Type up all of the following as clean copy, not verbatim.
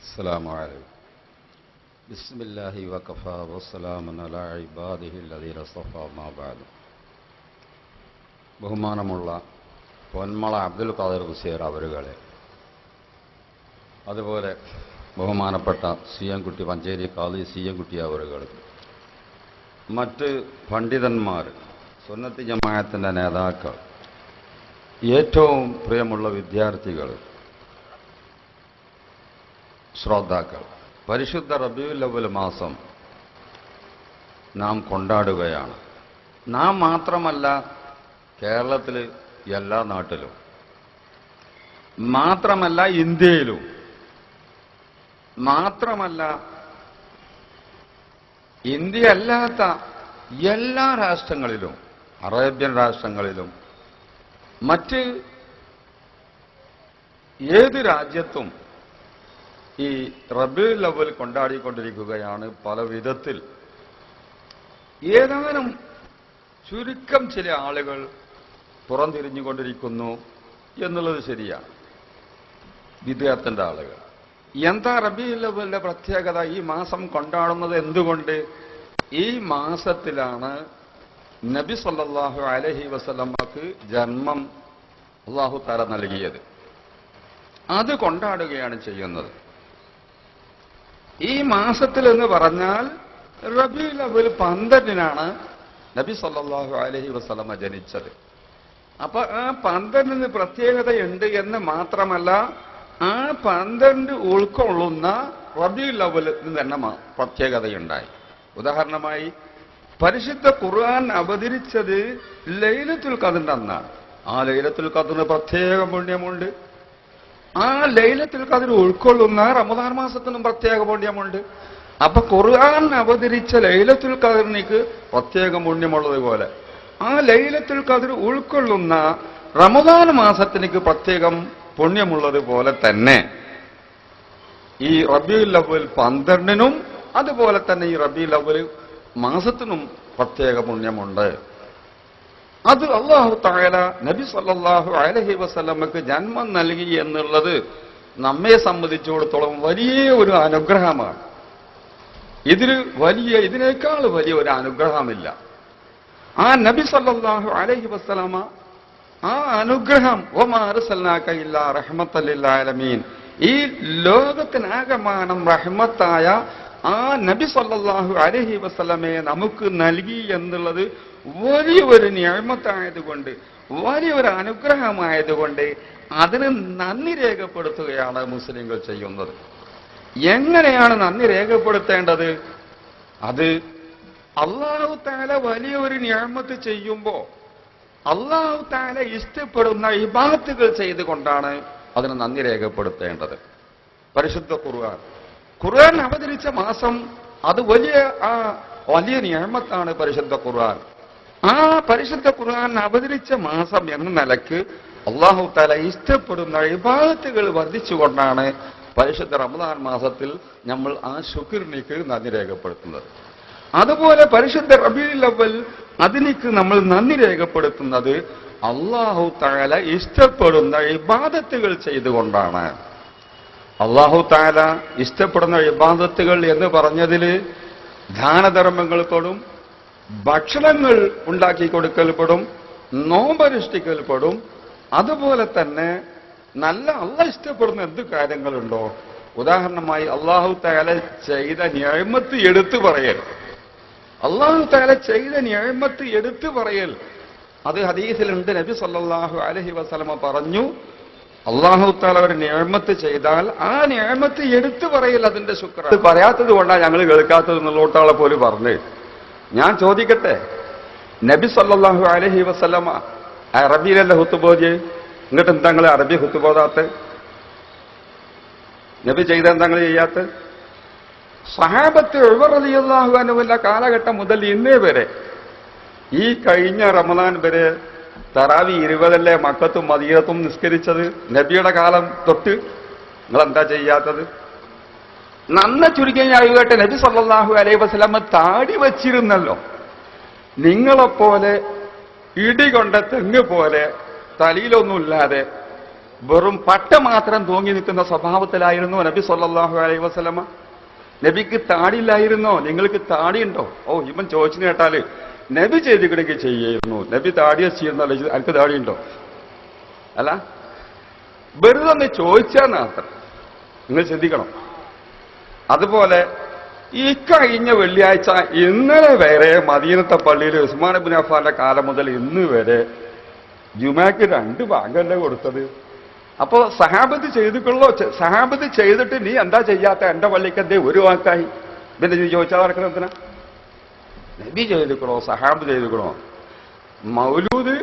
السلام عليكم. بسم الله وكفى والسلام على عباده الذين اصطفى ما بعد. ബഹുമാനമുള്ള പൊന്മള അബ്ദുൽ ഖാദിർ ഹുസൈൻ അവരുകളെ, അതുപോലെ ബഹുമാനപ്പെട്ട സി എം കുട്ടി മഞ്ചേരി ഖാദി സി എം കുട്ടി അവരുകൾ, മറ്റ് പണ്ഡിതന്മാർ, സുന്നത്തി ജമാഅത്തിൻ്റെ നേതാക്കൾ, ഏറ്റവും പ്രിയമുള്ള വിദ്യാർത്ഥികൾ, ശ്രോതാക്കൾ, പരിശുദ്ധ റബീഉൽ അവ്വൽ മാസം നാം കൊണ്ടാടുകയാണ്. നാം മാത്രമല്ല, കേരളത്തിൽ എല്ലാ നാട്ടിലും, മാത്രമല്ല ഇന്ത്യയിലും, മാത്രമല്ല ഇന്ത്യ അല്ലാത്ത എല്ലാ രാഷ്ട്രങ്ങളിലും, അറേബ്യൻ രാഷ്ട്രങ്ങളിലും, മറ്റ് ഏത് രാജ്യത്തും ഈ റബീഉൽ അവ്വൽ കൊണ്ടാടിക്കൊണ്ടിരിക്കുകയാണ്. പല വിധത്തിൽ ഏതാനും ചുരുക്കം ചില ആളുകൾ പുറംതിരിഞ്ഞുകൊണ്ടിരിക്കുന്നു എന്നുള്ളത് ശരിയാണ്. വിദേഹത്തിന്റെ ആളുകൾ എന്താ റബീഉൽ അവ്വലിന്റെ പ്രത്യേകത? ഈ മാസം കൊണ്ടാടുന്നത് എന്തുകൊണ്ട്? ഈ മാസത്തിലാണ് നബി സല്ലല്ലാഹു അലൈഹി വസല്ലമക്ക് ജന്മം അല്ലാഹു തആല നൽകിയത്. അത് കൊണ്ടാടുകയാണ് ചെയ്യുന്നത്. ഈ മാസത്തിൽ എന്ന് പറഞ്ഞാൽ റബീഉൽ അവ്വൽ 12-നാണ് നബി സല്ലല്ലാഹു അലൈഹി വസല്ലമ ജനിച്ചത്. അപ്പൊ ആ 12-ന് പ്രത്യേകതയുണ്ട് എന്ന് മാത്രമല്ല, ആ 12 ഉൾക്കൊള്ളുന്ന റബീഉൽ അവ്വലിന് തന്നെ പ്രത്യേകതയുണ്ടായി. ഉദാഹരണമായി, പരിശുദ്ധ ഖുർആൻ അവതരിച്ചത് ലൈലത്തുൽ ഖദ്റിന്റെ അന്നാണ്. ആ ലൈലത്തുൽ ഖദ്റിന് പ്രത്യേക പുണ്യമുണ്ട്. ആ ലൈലത്തുൽ ഖദ്ർ ഉൾക്കൊള്ളുന്ന റമദാൻ മാസത്തിനും പ്രത്യേക പുണ്യമുണ്ട്. അപ്പൊ ഖുർആൻ അവതരിച്ച ലൈലത്തുൽ ഖദ്റിനിക്ക് പ്രത്യേക പുണ്യമുള്ളതുപോലെ, ആ ലൈലത്തുൽ ഖദ്ർ ഉൾക്കൊള്ളുന്ന റമദാൻ മാസത്തിനിക്ക് പ്രത്യേകം പുണ്യമുള്ളതുപോലെ തന്നെ ഈ റബീഉൽ അവ്വൽ 12-നും അതുപോലെ തന്നെ ഈ റബീഉൽ അവ്വൽ മാസത്തിനും പ്രത്യേക പുണ്യമുണ്ട്. അത് അല്ലാഹു തആല നബി സല്ലല്ലാഹു അലൈഹി വസല്ലമക്ക് ജന്മം നൽകി എന്നുള്ളത് നമ്മെ സംബന്ധിച്ചിടത്തോളം വലിയ ഒരു അനുഗ്രഹമാണ്. ഇതിനേക്കാൾ വലിയ ഒരു അനുഗ്രഹമില്ല. ആ നബി സല്ലല്ലാഹു അലൈഹി വസല്ലമ ആ അനുഗ്രഹം വമാ അർസൽനാക ഇല്ലാ റഹ്മത്തൽ ലിൽ ആലമീൻ, ഈ ലോകത്തിനാകമാനം റഹ്മത്തായ ആ നബി സല്ലല്ലാഹു അലൈഹി വസല്ലമയെ നമുക്ക് നൽകി എന്നുള്ളത് വലിയൊരു നിഅമത്തായതുകൊണ്ട്, വലിയൊരു അനുഗ്രഹമായതുകൊണ്ട് അതിന് നന്ദി രേഖപ്പെടുത്തുകയാണ് മുസ്ലിങ്ങൾ ചെയ്യുന്നത്. എങ്ങനെയാണ് നന്ദി രേഖപ്പെടുത്തേണ്ടത്? അത് അല്ലാഹു തആല വലിയൊരു നിഅമത്ത് ചെയ്യുമ്പോൾ അല്ലാഹു തആല ഇഷ്ടപ്പെടുന്ന ഇബാദത്തുകൾ ചെയ്തുകൊണ്ടാണ് അതിന് നന്ദി രേഖപ്പെടുത്തേണ്ടത്. പരിശുദ്ധ ഖുർആൻ അവതരിച്ച മാസം അത് വലിയ നിഅമത്താണ് പരിശുദ്ധ ഖുർആൻ. ആ പരിശുദ്ധ ഖുർആൻ അവതരിച്ച മാസം എന്ന നിലക്ക് അല്ലാഹു തആല ഇഷ്ടപ്പെടുന്ന ഇബാദത്തുകൾ വർദ്ധിച്ചുകൊണ്ടാണ് പരിശുദ്ധ റമദാൻ മാസത്തിൽ നമ്മൾ ആ ശുക്രിനിക്ക് നന്ദി രേഖപ്പെടുത്തുന്നത്. അതുപോലെ പരിശുദ്ധ റബീഉൽ അവ്വൽ അതിനിക്ക് നമ്മൾ നന്ദി രേഖപ്പെടുത്തുന്നത് അല്ലാഹു തആല ഇഷ്ടപ്പെടുന്ന ഇബാദത്തുകൾ ചെയ്തുകൊണ്ടാണ്. അല്ലാഹു തആല ഇഷ്ടപ്പെടുന്ന ഇബാദത്തുകൾ എന്ന് പറഞ്ഞതിൽ ദാനധർമ്മങ്ങൾ പെടും, ഭക്ഷണങ്ങൾ ഉണ്ടാക്കി കൊടുക്കൽപ്പെടും, നോമ്പനുഷ്ഠിക്കൽപ്പെടും. അതുപോലെ തന്നെ നല്ല അല്ലാഹ് ഇഷ്ടപ്പെടുന്ന എന്ത് കാര്യങ്ങളുണ്ടോ, ഉദാഹരണമായി അല്ലാഹു തആല ചെയ്ത നിഅമത്ത് എടുത്തു പറയൽ, അല്ലാഹു തആല ചെയ്ത നിഅമത്ത് എടുത്തു പറയൽ, അത് ഹദീസിലുണ്ട്. നബി സല്ലല്ലാഹു അലൈഹി വസല്ലമ പറഞ്ഞു, അല്ലാഹു തആല ഒരു നിഅമത്ത് ചെയ്താൽ ആ നിഅമത്ത് എടുത്തു പറയൽ അതിന്റെ ശുക്ർ. അത് പറയാത്തത് കൊണ്ടാണ് ഞങ്ങൾ കേൾക്കാത്തത് എന്നുള്ളോട്ടാളെ പോലും പറഞ്ഞു. ഞാൻ ചോദിക്കട്ടെ, നബി സല്ലല്ലാഹു അലൈഹി വസല്ലമ അറബിയിലല്ല ഹുത്തുബോധി, എന്നിട്ട് എന്താ നിങ്ങൾ അറബി ഹുത്തുബോധാത്ത? നബി ചെയ്ത എന്താ നിങ്ങൾ ചെയ്യാത്ത? സഹാബത്ത് ഉമർ റളിയല്ലാഹു അൻഹുവിന്റെ കാലഘട്ടം മുതൽ ഇന്നേ വരെ, ഈ കഴിഞ്ഞ റമദാൻ വരെ തറാവി 20 മക്കത്തും മദീനത്തും നിസ്കരിച്ചത് നബിയുടെ കാലം തൊട്ട്. നിങ്ങൾ എന്താ ചെയ്യാത്തത്? നന്ന ചുരുങ്ങിയായിട്ട് നബി സല്ലല്ലാഹു അലൈഹി വസല്ലമ താടി വച്ചിരുന്നല്ലോ. നിങ്ങളെപ്പോലെ ഇടികൊണ്ട തെങ്ങ് പോലെ തലയിലൊന്നുമില്ലാതെ വെറും പട്ട മാത്രം തൂങ്ങി നിൽക്കുന്ന സ്വഭാവത്തിലായിരുന്നു നബി സല്ലല്ലാഹു അലൈഹി വസല്ലമ. നബിക്ക് താടിയില്ലായിരുന്നോ? നിങ്ങൾക്ക് താടിയുണ്ടോ? ഓ, ഇവൻ ചോദിച്ചു കേട്ടാല് നബി ചെയ്തിക്കണമെങ്കിൽ ചെയ്യായിരുന്നു. നബി താടിയെ ചെയ്യുന്നല്ലോ, എനിക്ക് താടിയുണ്ടോ? അല്ല, വെറുതെ ഒന്ന് ചോദിച്ചാൽ മാത്രം. നിങ്ങൾ ചിന്തിക്കണം. അതുപോലെ ഈ കഴിഞ്ഞ വെള്ളിയാഴ്ച ഇന്നലെ വരെ മദീനത്തെ പള്ളിയിൽ ഉസ്മാൻ ഇബ്നു അഫ്ഫാന്റെ കാലം മുതൽ ഇന്ന് വരെ ജുമാക്ക് 2 ഭാഗമല്ലേ കൊടുത്തത്? അപ്പോ സഹാബത്ത് ചെയ്തിട്ടുള്ളോ? സഹാബത്ത് ചെയ്തിട്ട് നീ എന്താ ചെയ്യാത്ത? എന്റെ പള്ളിക്ക് എന്തേ ഒരു വാക്കായി? പിന്നെ നീ ചോദിച്ചാൽ നടക്കണം എന്തിനാ? നബി ചെയ്തിക്കണോ? സഹാബ് ചെയ്തിക്കണോ? മൗലൂദ്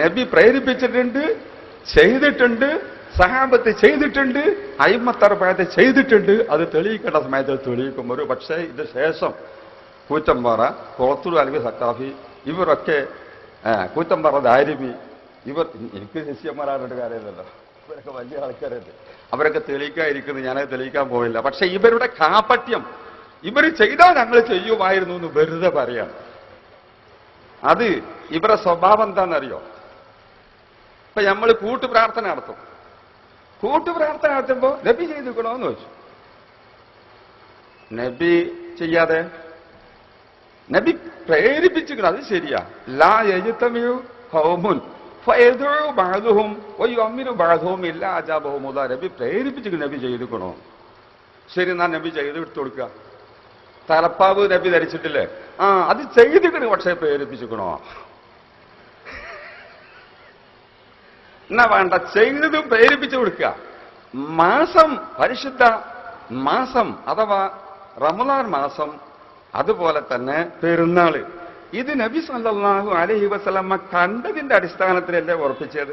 നബി പ്രേരിപ്പിച്ചിട്ടുണ്ട്, ചെയ്തിട്ടുണ്ട്, സഹാബത്ത് ചെയ്തിട്ടുണ്ട്, അയിമ്മത്തറപ്പായത്ത് ചെയ്തിട്ടുണ്ട്. അത് തെളിയിക്കേണ്ട സമയത്ത് തെളിയിക്കും. ഒരു പക്ഷേ ഇത് ശേഷം കൂറ്റമ്പാറ, കോളത്തൂർ അല്ലെങ്കിൽ സക്കാഫി, ഇവരൊക്കെ കൂറ്റമ്പാറ ദാരിമി, ഇവർ എനിക്ക് ശിഷ്യന്മാരായിട്ട് കാര്യമില്ലല്ലോ, ഇവരൊക്കെ വലിയ ആൾക്കാരല്ലേ, അവരൊക്കെ തെളിയിക്കാതിരിക്കുന്നത് ഞാനത് തെളിയിക്കാൻ പോയില്ല. പക്ഷെ ഇവരുടെ കാപട്യം, ഇവർ ചെയ്താൽ ഞങ്ങൾ ചെയ്യുമായിരുന്നു എന്ന് വെറുതെ പറയാണ്. അത് ഇവരുടെ സ്വഭാവം എന്താണെന്നറിയോ? ഇപ്പൊ നമ്മൾ കൂട്ടുപ്രാർത്ഥന നടത്തും. കൂട്ടുപ്രാർത്ഥന നടത്തുമ്പോ നബി ചെയ്തിക്കണോന്ന് ചോദിച്ചു. നബി ചെയ്യാതെ നബി പ്രേരിപ്പിച്ചിരിക്കണം. അത് ശരിയാ. ലാ യജ്തമിഉ ഖൗമുൻ ഫയദഉ ബഅദുഹും വയുഅമ്മിനു ബഅദുഹും ഇല്ലാ അജാബഹും. നബി പ്രേരിപ്പിച്ചിരിക്കണം. നബി ചെയ്തിക്കണോ? ശരി, എന്നാ നബി ചെയ്ത് എടുത്തു കൊടുക്കുക. തലപ്പാവ് നബി ധരിച്ചിട്ടില്ലേ? അത് ചെയ്തിക്കണു, പക്ഷേ പ്രേരിപ്പിച്ചിരിക്കണോ? എന്നാ വേണ്ട, ചെയ്തതും പ്രേരിപ്പിച്ചു കൊടുക്കുക. മാസം, പരിശുദ്ധ മാസം അഥവാ റമളാൻ മാസം, അതുപോലെ തന്നെ പെരുന്നാള്, ഇത് നബി സല്ലല്ലാഹു അലൈഹി വസല്ലമ കണ്ടതിന്റെ അടിസ്ഥാനത്തിലല്ലേ ഉറപ്പിച്ചത്?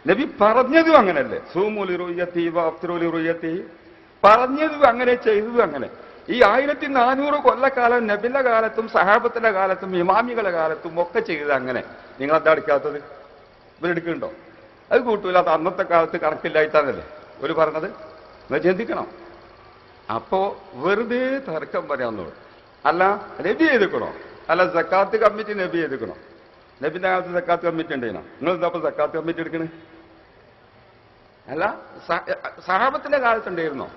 നബി പറഞ്ഞതും അങ്ങനല്ലേ? സൂമു ലിറുയത്തി വഅഫ്തിറു ലിറുയത്തി, പറഞ്ഞതും അങ്ങനെ, ചെയ്തതും അങ്ങനെ. ഈ 1400 കൊല്ലക്കാലം നബിന്റെ കാലത്തും സഹാബത്തിന്റെ കാലത്തും ഇമാമികളുടെ കാലത്തും ഒക്കെ ചെയ്തത് അങ്ങനെ. നിങ്ങളെന്താ എടുക്കാത്തത്? ഇവരെടുക്കുന്നുണ്ടോ? അത് കൂട്ടൂല. അത് അന്നത്തെ കാലത്ത് കണക്കില്ലായിട്ടാണല്ലേ ഒരു പറഞ്ഞത്. നിങ്ങൾ ചിന്തിക്കണം. അപ്പോ വെറുതെ തർക്കം പറയാന്നുള്ളൂ. അല്ല, നബി ചെയ്തിക്കണോ? അല്ല, സക്കാത്ത് കമ്മിറ്റി നബി ചെയ്തിക്കണോ? നബിന്റെ കാലത്ത് സക്കാത്ത് കമ്മിറ്റി ഉണ്ടേനോ? നിങ്ങൾ എന്താ സക്കാത്ത് കമ്മിറ്റി എടുക്കണേ? അല്ല, സഹാബത്തിന്റെ കാലത്തുണ്ടായിരുന്നോ?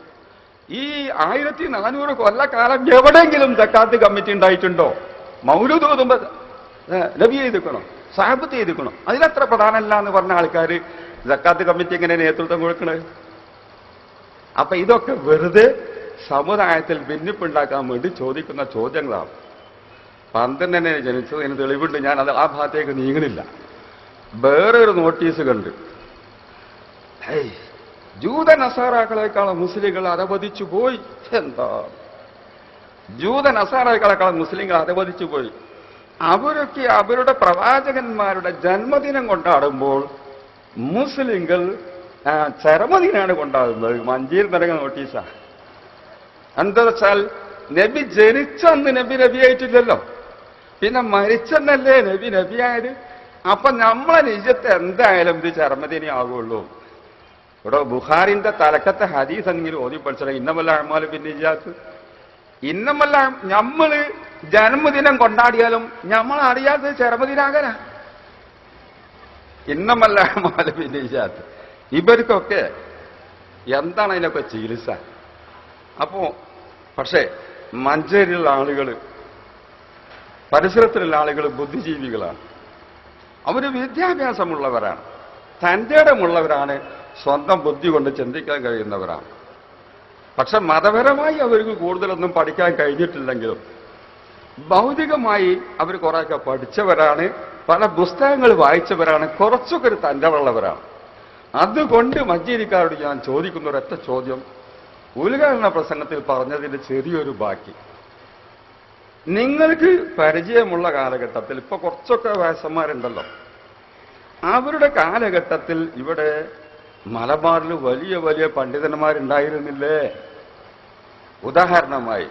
ഈ 1400 കൊല്ലക്കാലം എവിടെയെങ്കിലും സക്കാത്ത് കമ്മിറ്റി ഉണ്ടായിട്ടുണ്ടോ? മൗലൂദ് ഓതുമ്പോ നബി ചെയ്തിക്കണോ? സഹാബത്ത് ചെയ്തിക്കണോ? അതിലത്ര പ്രധാനമല്ല എന്ന് പറഞ്ഞ ആൾക്കാർ സക്കാത്ത് കമ്മിറ്റി എങ്ങനെ നേതൃത്വം കൊടുക്കണത്? അപ്പൊ ഇതൊക്കെ വെറുതെ സമുദായത്തിൽ ഭിന്നിപ്പുണ്ടാക്കാൻ വേണ്ടി ചോദിക്കുന്ന ചോദ്യങ്ങളാണ്. 12 ജനിച്ചത്, അതിന് തെളിവുണ്ട്. ഞാൻ അത് ആ ഭാഗത്തേക്ക് നീങ്ങണില്ല. വേറൊരു നോട്ടീസ് കണ്ട്, ജൂത നസാറാക്കളെക്കാളും മുസ്ലിങ്ങൾ അധപതിച്ചു പോയി. എന്താ, ജൂത നസാറാക്കളെക്കാളും മുസ്ലിങ്ങൾ അധപതിച്ചു പോയി. അവരൊക്കെ അവരുടെ പ്രവാചകന്മാരുടെ ജന്മദിനം കൊണ്ടാടുമ്പോൾ മുസ്ലിങ്ങൾ ചരമദിനാണ് കൊണ്ടാടുന്നത്. മഞ്ചേരി നിറങ്ങുന്ന നോട്ടീസാ. എന്താ വെച്ചാൽ, നബി ജനിച്ചന്ന് നബി നബിയായിട്ടില്ലല്ലോ, പിന്നെ മരിച്ചെന്നല്ലേ നബി നബിയായത്. അപ്പൊ നമ്മളെ നിജത്തെ എന്തായാലും ഇത് ചരമദിനം ആകുള്ളൂ. ഇവിടെ ബുഖാരിന്റെ തലക്കത്തെ ഹദീസ് എന്നെങ്കിലും ഓതി പഠിച്ചത്, ഇന്നമല്ല അഅ്മാലു ബിന്നിയ്യാത്ത്. ഇന്നമല്ല, നമ്മള് ജന്മദിനം കൊണ്ടാടിയാലും നമ്മൾ അറിയാത്തത് ചരമദിനാകാനാ. ഇന്നമല്ല അഅ്മാലു ബിന്നിയ്യാത്ത്. ഇവർക്കൊക്കെ എന്താണ് അതിനൊക്കെ ചികിത്സ? അപ്പോ പക്ഷേ മഞ്ചേരിയിലുള്ള ആളുകൾ, പരിസരത്തിലുള്ള ആളുകൾ ബുദ്ധിജീവികളാണ്. അവര് വിദ്യാഭ്യാസമുള്ളവരാണ്, തന്റെ ഇടമുള്ളവരാണ്, സ്വന്തം ബുദ്ധി കൊണ്ട് ചിന്തിക്കാൻ കഴിയുന്നവരാണ്. പക്ഷെ മതപരമായി അവർക്ക് കൂടുതലൊന്നും പഠിക്കാൻ കഴിഞ്ഞിട്ടില്ലെങ്കിലും ഭൗതികമായി അവർ കുറേയൊക്കെ പഠിച്ചവരാണ്, പല പുസ്തകങ്ങൾ വായിച്ചവരാണ്, കുറച്ചൊക്കെ ഒരു തൻ്റെവള്ളവരാണ്. അതുകൊണ്ട് മഞ്ചേരിക്കാരോട് ഞാൻ ചോദിക്കുന്ന ഒരൊറ്റ ചോദ്യം, ഉദ്ഘാടന പ്രസംഗത്തിൽ പറഞ്ഞതിന്റെ ചെറിയൊരു ബാക്കി. നിങ്ങൾക്ക് പരിചയമുള്ള കാലഘട്ടത്തിൽ, ഇപ്പൊ കുറച്ചൊക്കെ വയസ്സന്മാരുണ്ടല്ലോ, അവരുടെ കാലഘട്ടത്തിൽ ഇവിടെ മലബാറിൽ വലിയ വലിയ പണ്ഡിതന്മാരുണ്ടായിരുന്നില്ലേ? ഉദാഹരണമായി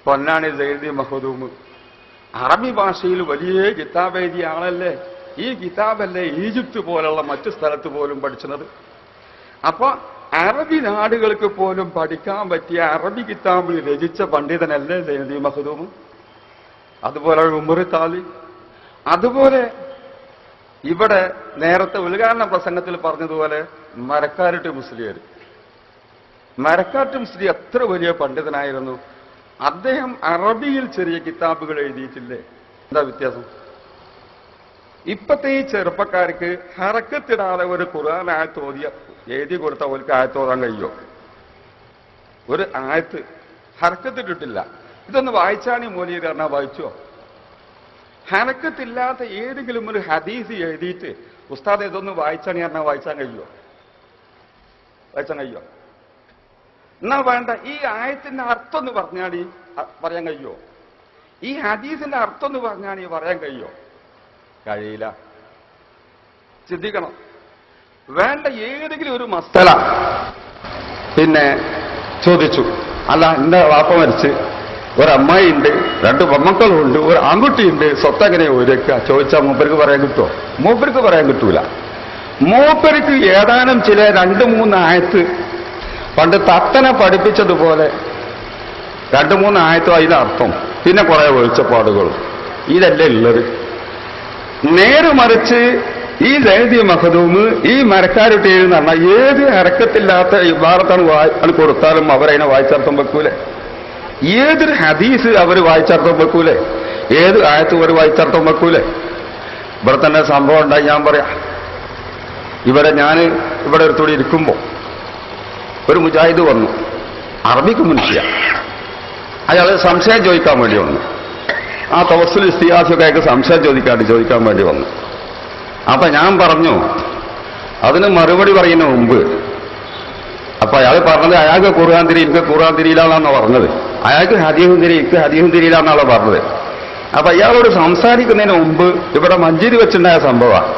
പൊന്നാനി സൈദി മഖ്ദൂം അറബി ഭാഷയിൽ വലിയ കിതാബ് എഴുതിയ ആളല്ലേ. ഈ കിതാബല്ലേ ഈജിപ്ത് പോലുള്ള മറ്റു സ്ഥലത്ത് പോലും പഠിച്ചത്. അപ്പൊ അറബി നാടുകൾക്ക് പോലും പഠിക്കാൻ പറ്റിയ അറബി കിതാബിൽ രചിച്ച പണ്ഡിതനല്ലേ സൈദി മഖ്ദൂം? അതുപോലെ ഉമർ താലി, അതുപോലെ ഇവിടെ നേരത്തെ ഉദ്ഘാടന പ്രസംഗത്തിൽ പറഞ്ഞതുപോലെ മരക്കാരുട്ടി മുസ്ലിയാർ എത്ര വലിയ പണ്ഡിതനായിരുന്നു. അദ്ദേഹം അറബിയിൽ ചെറിയ കിതാബുകൾ എഴുതിയിട്ടില്ലേ? എന്താ വ്യത്യാസം? ഇപ്പത്തെ ഈ ചെറുപ്പക്കാർക്ക് ഹറക്കത്തിടാതെ ഒരു ഖുർആൻ ആയത്ത് എഴുതി കൊടുത്ത അവർക്ക് ആയത്ത് ഓതാൻ കഴിയോ? ഒരു ആയത്ത് ഹറക്കത്തിട്ടിട്ടില്ല, ഇതൊന്ന് വായിച്ചാണി മൂലയിൽ പറഞ്ഞാൽ വായിച്ചോ? ഹറക്കത്തില്ലാത്ത ഏതെങ്കിലും ഒരു ഹദീസ് എഴുതിയിട്ട് ഉസ്താദ് ഇതൊന്ന് വായിച്ചാണി പറഞ്ഞാൽ വായിച്ചാൻ കഴിയോ? എന്നാ വേണ്ട, ഈ ആയത്തിന്റെ അർത്ഥം ഒന്ന് പറഞ്ഞാണി പറയാൻ കഴിയോ? ഈ ഹദീസിന്റെ അർത്ഥം ഒന്ന് പറഞ്ഞാണി പറയാൻ കഴിയോ? കഴിയില്ല. ചിന്തിക്കണം. വേണ്ട, ഏതെങ്കിലും ഒരു മസ്തല പിന്നെ ചോദിച്ചു, അല്ല എന്റെ വാപ്പ മരിച്ച് ഒരമ്മായി ഉണ്ട്, 2 പെൺമക്കളുണ്ട്, ഒരു ആൺകുട്ടിയുണ്ട്, സ്വത്തെങ്ങനെ ഒരുക്കുക ചോദിച്ചാൽ മൂപ്പർക്ക് പറയാൻ കിട്ടുമോ? മൂപ്പർക്ക് പറയാൻ കിട്ടൂല. മൂപ്പർക്ക് ഏതാനും ചില 2-3 ആയത്ത് പണ്ട് തത്തനെ പഠിപ്പിച്ചതുപോലെ 2-3 ആയത്തും അതിനർത്ഥം, പിന്നെ കുറെ വെളിച്ചപ്പാടുകളും, ഇതല്ലേ ഉള്ളത്. നേരെ മറിച്ച് ഈ സൈദി മഖദൂമ്, ഈ മരക്കാരുട്ടി എന്ന് പറഞ്ഞാൽ ഏത് ഇറക്കത്തില്ലാത്ത ഇബാറത്താണ് കൊടുത്താലും അവരതിനെ വായിച്ചർത്ഥം വെക്കൂലേ? ഏതൊരു ഹദീസ് അവർ വായിച്ചർത്ഥം വെക്കൂലേ? ഏത് ആയത്ത് അവർ വായിച്ചർത്ഥം വെക്കൂലേ? ഇവിടെ തന്നെ സംഭവം ഉണ്ടായി, ഞാൻ പറയാം. ഞാൻ ഇവിടെ ഒരുത്തോടെ ഇരിക്കുമ്പോ ഒരു മുജാഹിദ് വന്നു, അറബിക്ക് മുൻഷിയ. അയാൾ സംശയം ചോദിക്കാൻ വേണ്ടി വന്നു. ആ തവസ്സുൽ ഇസ്തിഹാസൊക്കെ അയാൾക്ക് സംശയം ചോദിക്കാൻ വേണ്ടി വന്നു. അപ്പൊ ഞാൻ പറഞ്ഞു, അതിന് മറുപടി പറയുന്ന മുമ്പ് അപ്പൊ അയാൾ പറഞ്ഞത് അയാൾക്ക് ഖുർആൻ തിരി, എനിക്ക് ഖുർആൻ തിരിയില്ലാന്നാണ് പറഞ്ഞത്. അയാൾക്ക് ഹദീസും തിരി, എനിക്ക് ഹദീസും തിരിയില്ലാന്നാണ് പറഞ്ഞത്. അപ്പൊ അയാളോട് സംസാരിക്കുന്നതിന് മുമ്പ് ഇവിടെ മഞ്ചേരി വെച്ചുണ്ടായ സംഭവമാണ്.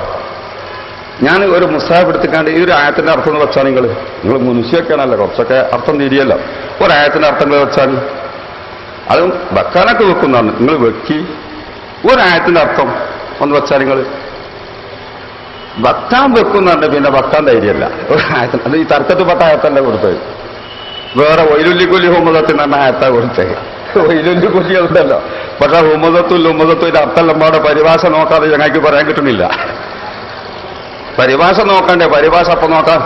ഞാൻ ഒരു മുസ്താഫ് എടുത്തിക്കാണ്ട് ഈ ഒരു ആയത്തിന്റെ അർത്ഥം എന്ന് വെച്ചാൽ നിങ്ങൾ മുനുഷ്യൊക്കെയാണല്ലോ, കുറച്ചൊക്കെ അർത്ഥം തിരിയല്ലോ. ഒരായത്തിന്റെ അർത്ഥങ്ങൾ വെച്ചാൽ അത് വെക്കാനൊക്കെ വെക്കുന്നതാണ്. നിങ്ങൾ വെക്കി ഒരായത്തിന്റെ അർത്ഥം ഒന്ന് വെച്ചാൽ നിങ്ങൾ വെക്കാൻ വെക്കുന്നുണ്ട്, പിന്നെ വെക്കാൻ ധൈര്യമല്ല. ഒരായത്തിന് അത് ഈ തർക്കത്തിൽപ്പെട്ട ആയത്തല്ല കൊടുത്തത്, വേറെ വൈലുല്ലിക്കൊല്ലി ഹുമദത്തിൽ തന്നെ ആയത്താ കൊടുത്തത്. വൈലുല്ലിക്കൊല്ലി ഉണ്ടല്ലോ, പക്ഷെ ഹുമദത്തും അർത്ഥല്ലമ്പാടെ പരിഭാഷ നോക്കാതെ ഞങ്ങൾക്ക് പറയാൻ കിട്ടുന്നില്ല. പരിഭാഷ നോക്കണ്ടേ? പരിഭാഷ അപ്പം നോക്കാം.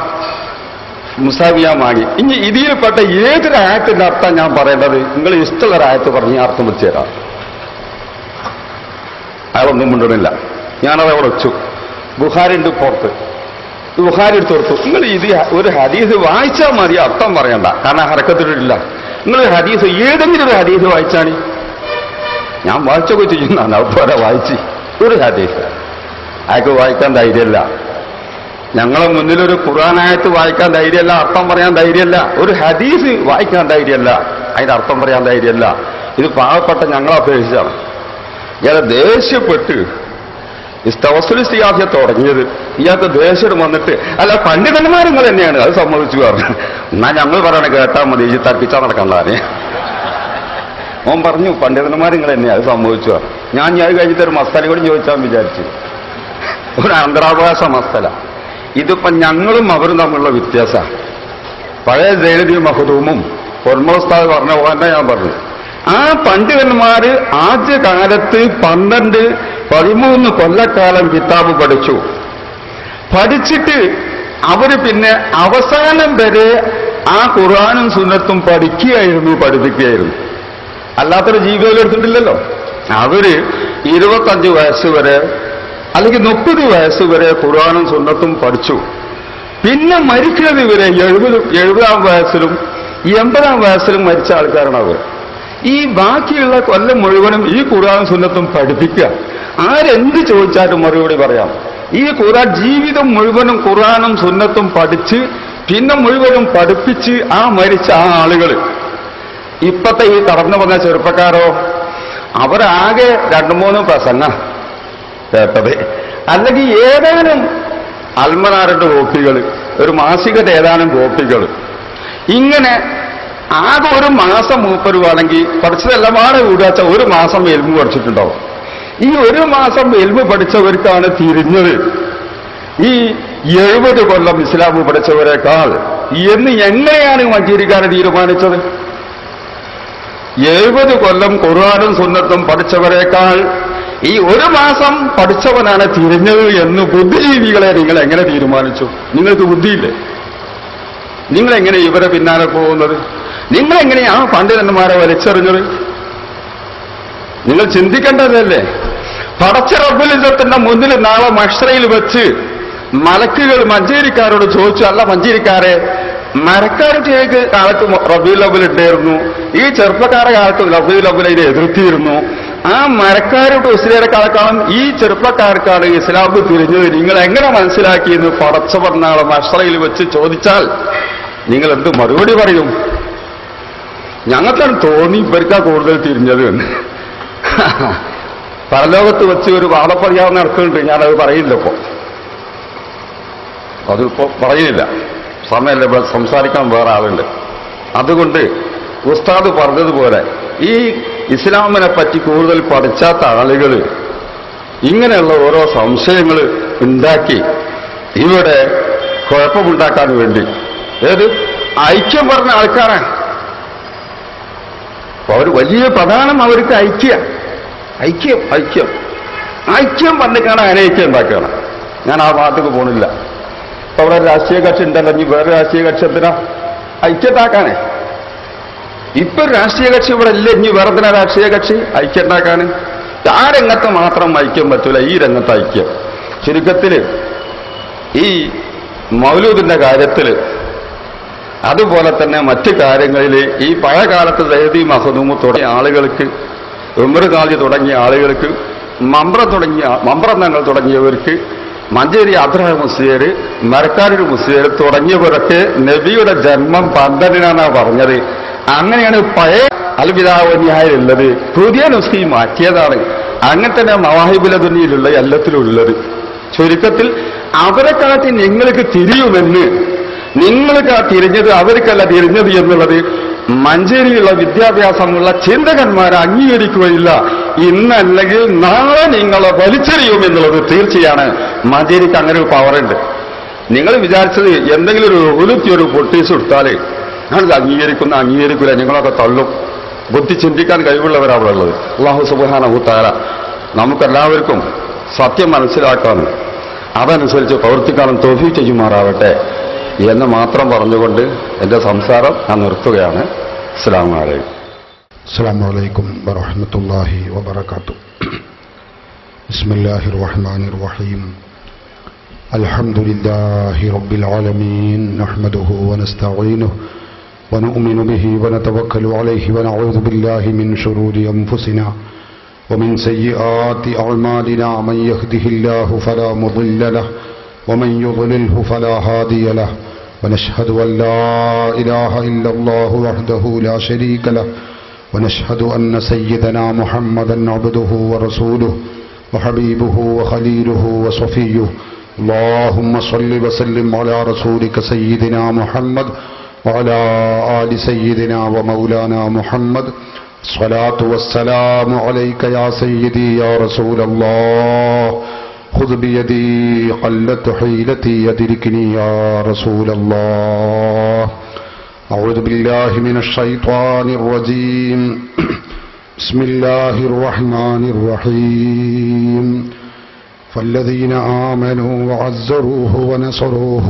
മുസാബിയാൻ വാങ്ങി. ഇനി ഇതിൽപ്പെട്ട ഏതൊരു ആയത്തിന്റെ അർത്ഥം ഞാൻ പറയേണ്ടത്? നിങ്ങൾ ഇഷ്ടമുള്ളൊരായത്ത് പറഞ്ഞ് അർത്ഥം വെച്ച് തരാം. അയാളൊന്നും കൊണ്ടുവരില്ല. ഞാനത് അവിടെ വെച്ചു. ബുഖാരിന്റെ പുറത്ത് ബുഖാരി എടുത്ത് കൊടുത്തു. നിങ്ങൾ ഇത് ഒരു ഹദീസ് വായിച്ചാൽ മതി, അർത്ഥം പറയണ്ട, കാരണം ഹറക്കത്തിട്ടില്ല. നിങ്ങൾ ഹദീസ് ഏതെങ്കിലും ഒരു ഹദീസ് വായിച്ചാണ്. ഞാൻ വായിച്ചൊക്കെ ചെയ്യുന്നതാണ്, അതുപോലെ വായിച്ച് ഒരു ഹദീസ് അയാൾക്ക് വായിക്കാൻ ധൈര്യമില്ല. ഞങ്ങളെ മുന്നിലൊരു ഖുർആനായത്ത് വായിക്കാൻ ധൈര്യമല്ല, അർത്ഥം പറയാൻ ധൈര്യമല്ല, ഒരു ഹദീസ് വായിക്കാൻ ധൈര്യമല്ല, അതിന്റെ അർത്ഥം പറയാൻ ധൈര്യമല്ല. ഇത് പാവപ്പെട്ട ഞങ്ങളെ അപേക്ഷിച്ചാണ്. ഇയാളെ ദേഷ്യപ്പെട്ട് തവസ്സുൽ ഇസ്തിഹാസ തുടങ്ങിയത് ഇയാൾക്ക് ദേഷ്യം വന്നിട്ട്, അല്ല പണ്ഡിതന്മാർ നിങ്ങൾ തന്നെയാണ് അത് സമ്മതിച്ചു പറഞ്ഞു. എന്നാ ഞങ്ങൾ പറയണ കേട്ടാൽ മതി, ഈ തർക്കിച്ചാൽ നടക്കണ്ടാനെ. ഓൻ പറഞ്ഞു പണ്ഡിതന്മാർ നിങ്ങൾ തന്നെയാണ് അത് സമ്മതിച്ചു പറഞ്ഞു. ഞാൻ കഴിഞ്ഞിട്ട് ഒരു മസ്തല കൂടി ചോദിച്ചാൽ വിചാരിച്ചു, ഒരു അന്തരാവകാശ മസ്തല. ഇതിപ്പോ ഞങ്ങളും അവരും തമ്മിലുള്ള വ്യത്യാസമാണ്. പഴയ സൈദി മഖ്ദൂമും ഉസ്താദ് പറഞ്ഞ പോലെ ഞാൻ പറഞ്ഞു, ആ പണ്ഡിതന്മാര് ആദ്യകാലത്ത് 12-13 കൊല്ലക്കാലം കിതാബ് പഠിച്ചിട്ട് അവര് പിന്നെ അവസാനം വരെ ആ ഖുർആനും സുന്നത്തും പഠിപ്പിക്കുകയായിരുന്നു. അല്ലാത്തൊരു ജീവിതം എടുത്തിട്ടില്ലല്ലോ. അവര് 25 വയസ്സ് വരെ അല്ലെങ്കിൽ 30 വയസ്സ് വരെ ഖുർആനും സുന്നത്തും പഠിച്ചു. പിന്നെ മരിക്കുന്നത് ഇവരെ 70-ാം വയസ്സിലും 80-ാം വയസ്സിലും മരിച്ച ആൾക്കാരാണ് അവർ. ഈ ബാക്കിയുള്ള കൊല്ലം മുഴുവനും ഈ ഖുർആനും സുന്നത്തും പഠിപ്പിക്കുക. ആരെന്ത് ചോദിച്ചാലും മറുപടി പറയാം. ഈ ജീവിതം മുഴുവനും ഖുർആനും സുന്നത്തും പഠിച്ച് പിന്നെ മുഴുവനും പഠിപ്പിച്ച് മരിച്ച ആളുകൾ. ഇപ്പത്തെ ഈ കടന്നു വന്ന ചെറുപ്പക്കാരോ, അവരാകെ 2-3 പ്രസംഗ കേട്ടത്, അല്ലെങ്കിൽ ഏതാനും അൽമനാരുടെ കോപ്പികൾ, ഒരു മാസികയുടെ ഏതാനും കോപ്പികൾ. ഇങ്ങനെ ആകെ ഒരു മാസം മൂപ്പരുവാണെങ്കിൽ പഠിച്ചതെല്ലാമാണ് കൂടാച്ച 1 മാസം എൽമു പഠിച്ചിട്ടുണ്ടാവും. ഈ 1 മാസം എൽമു പഠിച്ചവർക്കാണ് തിരിഞ്ഞത് ഈ 70 കൊല്ലം ഇസ്ലാം പഠിച്ചവരെക്കാൾ എന്ന് എങ്ങനെയാണ് മഞ്ചേരിക്കാരെ തീരുമാനിച്ചത്? 70 കൊല്ലം ഖുർആനും സുന്നത്തും പഠിച്ചവരെക്കാൾ ഈ ഒരു മാസം പഠിച്ചവനാണ് തിരിഞ്ഞത് എന്ന് ബുദ്ധിജീവികളെ നിങ്ങൾ എങ്ങനെ തീരുമാനിച്ചു? നിങ്ങൾക്ക് ബുദ്ധിയില്ലേ? നിങ്ങളെങ്ങനെ ഇവരെ പിന്നാലെ പോകുന്നത്? നിങ്ങളെങ്ങനെയാണ് പണ്ഡിതന്മാരെ വലിച്ചെറിഞ്ഞത്? നിങ്ങൾ ചിന്തിക്കേണ്ടതല്ലേ? പടച്ച റബ്ബുൽ ഇസ്സത്തിന്റെ മുന്നിൽ നാളെ മഹ്ശറയിൽ വെച്ച് മലക്കുകൾ മഞ്ചേരിക്കാരോട് ചോദിച്ചു, അല്ല മഞ്ചേരിക്കാരെ, മരക്കാരുടെ കാലത്ത് റബീഉൽ അവ്വൽ ഉണ്ടായിരുന്നു, ഈ ചെറുപ്പക്കാരുടെ കാലത്ത് റബീഉൽ അവ്വൽ ഇതിനെ എതിർത്തിരുന്നു, ആ മരക്കാരുടെ ഉസ്ലിയാരെക്കാളെക്കാളും ഈ ചെറുപ്പക്കാർക്കാണ് ഇസ്ലാം തിരിഞ്ഞത്, നിങ്ങൾ എങ്ങനെ മനസ്സിലാക്കിയെന്ന് പടച്ചവൻ നാളെ മഹ്ശറയിൽ വെച്ച് ചോദിച്ചാൽ നിങ്ങൾ എന്ത് മറുപടി പറയും? ഞങ്ങൾക്കാണ് തോന്നി ഇവർക്കാ കൂടുതൽ തിരിഞ്ഞത് എന്ന്. പരലോകത്ത് വെച്ച് ഒരു വാദപ്രതിയാവ് നടക്കുന്നുണ്ട്, ഞാനത് പറയില്ല. അതിപ്പോ പറയുന്നില്ല, സമയമല്ല, സംസാരിക്കാൻ വേറെ ആളുണ്ട്. അതുകൊണ്ട് ഉസ്താദ് പറഞ്ഞതുപോലെ ഈ ഇസ്ലാമിനെ പറ്റി കൂടുതൽ പഠിച്ചാത്ത ആളുകൾ ഇങ്ങനെയുള്ള ഓരോ സംശയങ്ങൾ ഉണ്ടാക്കി ഇവിടെ കുഴപ്പമുണ്ടാക്കാൻ വേണ്ടി ഐക്യം പറഞ്ഞ ആൾക്കാരാണ്. അവർ വലിയ പ്രധാനം അവർക്ക് ഐക്യം പറഞ്ഞിട്ടാണ് അനൈക്യം ഉണ്ടാക്കുകയാണ്. ഞാൻ ആ ഭാഗത്തേക്ക് പോണില്ല. ഇപ്പൊ അവിടെ രാഷ്ട്രീയ കക്ഷി ഉണ്ടല്ലോ, ഇനി വേറെ രാഷ്ട്രീയ കക്ഷി എന്തിനാ ഐക്യത്താക്കാനേ? ഇപ്പൊ രാഷ്ട്രീയ കക്ഷി ഇവിടെ ഇല്ല, ഇനി വേറെ എന്തിനാ രാഷ്ട്രീയ കക്ഷി ഐക്യം ഉണ്ടാക്കാന്? ആ രംഗത്ത് മാത്രം ഐക്യം പറ്റൂല, ഈ രംഗത്ത് ഐക്യം. ചുരുക്കത്തില് ഈ മൗലൂദിന്റെ കാര്യത്തില് അതുപോലെ തന്നെ മറ്റു കാര്യങ്ങളിൽ ഈ പഴയ കാലത്ത് സയ്യിദി മഖ്ദൂമ് തുടങ്ങിയ ആളുകൾക്ക്, ഉമർ ഖാജി തുടങ്ങിയ ആളുകൾക്ക്, മമ്പ്രന്നങ്ങൾ തുടങ്ങിയവർക്ക്, മഞ്ചേരി അബ്ദുറഹ്മാൻ മുസ്ലിയാർ, മരക്കാരൂർ മുസ്ലിയാർ തുടങ്ങിയവരൊക്കെ നബിയുടെ ജന്മം 12-നാണ് പറഞ്ഞത്. അങ്ങനെയാണ് പഴയ അൽബിദാവന്യായുള്ളത്. പുതിയ നുസ്ഖി മാറ്റിയതാണ്. അങ്ങനെ തന്നെ മവാഹിബുൽ ദുനിയയിലുള്ള എല്ലാത്തിലും ഉള്ളത്. ചുരുക്കത്തിൽ അവരെ കാട്ടി നിങ്ങൾക്ക് തിരിയുമെന്ന്, നിങ്ങൾക്ക് തിരിഞ്ഞത് അവർക്കല്ല തിരിഞ്ഞത് എന്നുള്ളത് മഞ്ചേരിയിലുള്ള വിദ്യാഭ്യാസമുള്ള ചിന്തകന്മാർ അംഗീകരിക്കുകയില്ല. ഇന്നല്ലെങ്കിൽ നാളെ നിങ്ങളെ വലിച്ചെറിയുമെന്നുള്ളത് തീർച്ചയാണ്. മഞ്ചേരിക്ക് അങ്ങനെ ഒരു പവറുണ്ട്. നിങ്ങൾ വിചാരിച്ചത് എന്തെങ്കിലും ഒരു ഉലുത്തി ഒരു പൊട്ടീസ് കൊടുത്താൽ ഞാനത് അംഗീകരിക്കില്ല, നിങ്ങളൊക്കെ തള്ളും. ബുദ്ധി ചിന്തിക്കാൻ കഴിവുള്ളവരാണ് അവിടെ ഉള്ളത്. അല്ലാഹു സുബ്ഹാനഹു തആല നമുക്കെല്ലാവർക്കും സത്യം മനസ്സിലാക്കാനും അതനുസരിച്ച് പ്രവർത്തിക്കാനും തൗഫീഖ് ചെയ്യുമാറാവട്ടെ എന്ന് മാത്രം പറഞ്ഞുകൊണ്ട് എന്റെ സംസാരം ഞാൻ നിർത്തുകയാണ്. അസ്സലാമു അലൈക്കും. അസ്സലാമു അലൈക്കും വറഹ്മത്തുള്ളാഹി വബറകാതുഹു. ബിസ്മില്ലാഹിർ റഹ്മാനിർ റഹീം. അൽഹംദുലില്ലാഹി റബ്ബിൽ ആലമീൻ. നഹ്മദുഹു വനസ്തഈനുഹു വനുഅ്മിനു ബിഹി വനതവക്കലു അലൈഹി വനഊദു ബില്ലാഹി മിൻ ശുറൂരി അൻഫുസിനാ വമിൻ സയ്യിആതി അഅ്മാലിനാ. മൻ യഹ്ദിഹില്ലാഹു ഫലാ മുളില്ല ലഹു ومن يضلله فلا هادي له. ونشهد أن لا إله إلا الله وحده لا شريك له. ونشهد أن سيدنا محمدا عبده ورسوله وحبيبه وخليله وصفيه. اللهم صل وسلم على رسولك سيدنا محمد وعلى آل سيدنا ومولانا محمد. الصلاة والسلام عليك يا سيدي يا رسول الله. خذ بيدي قلت حيلتي يدركني يا رسول الله. أعوذ بالله من الشيطان الرجيم. بسم الله الرحمن الرحيم. فالذين آمنوا وعزروه ونصروه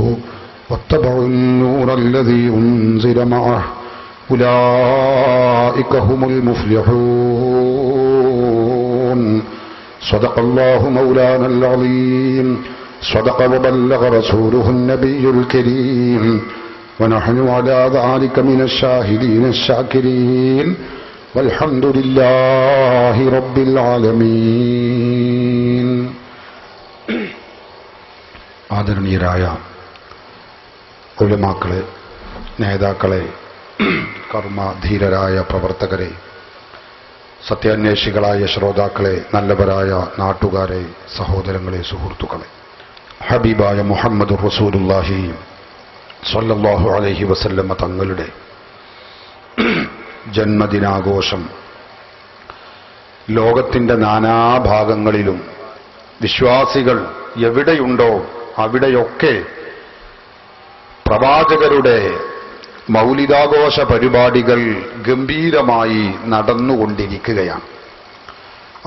واتبعوا النور الذي أنزل معه أولئك هم المفلحون. صدق الله مولانا العظيم. صدق وبلغ رسوله النبي الكريم. ونحن على ذلك من الشاهدين الشاكرين. والحمد لله رب العالمين. ആദരണീയരായ ഉലമാക്കളെ, നേതാക്കളെ, കർമ്മധീരരായ പ്രവർത്തകരെ, സത്യാന്വേഷികളായ ശ്രോതാക്കളെ, നല്ലവരായ നാട്ടുകാരെ, സഹോദരങ്ങളെ, സുഹൃത്തുക്കളെ, ഹബീബായ മുഹമ്മദുർ റസൂലുള്ളാഹി സ്വല്ലല്ലാഹു അലൈഹി വസല്ലമ തങ്ങളുടെ ജന്മദിനാഘോഷം ലോകത്തിന്റെ നാനാഭാഗങ്ങളിലും വിശ്വാസികൾ എവിടെയുണ്ടോ അവിടെയൊക്കെ പ്രവാചകരുടെ മൗലിദാഘോഷ പരിപാടികൾ ഗംഭീരമായി നടന്നുകൊണ്ടിരിക്കുകയാണ്.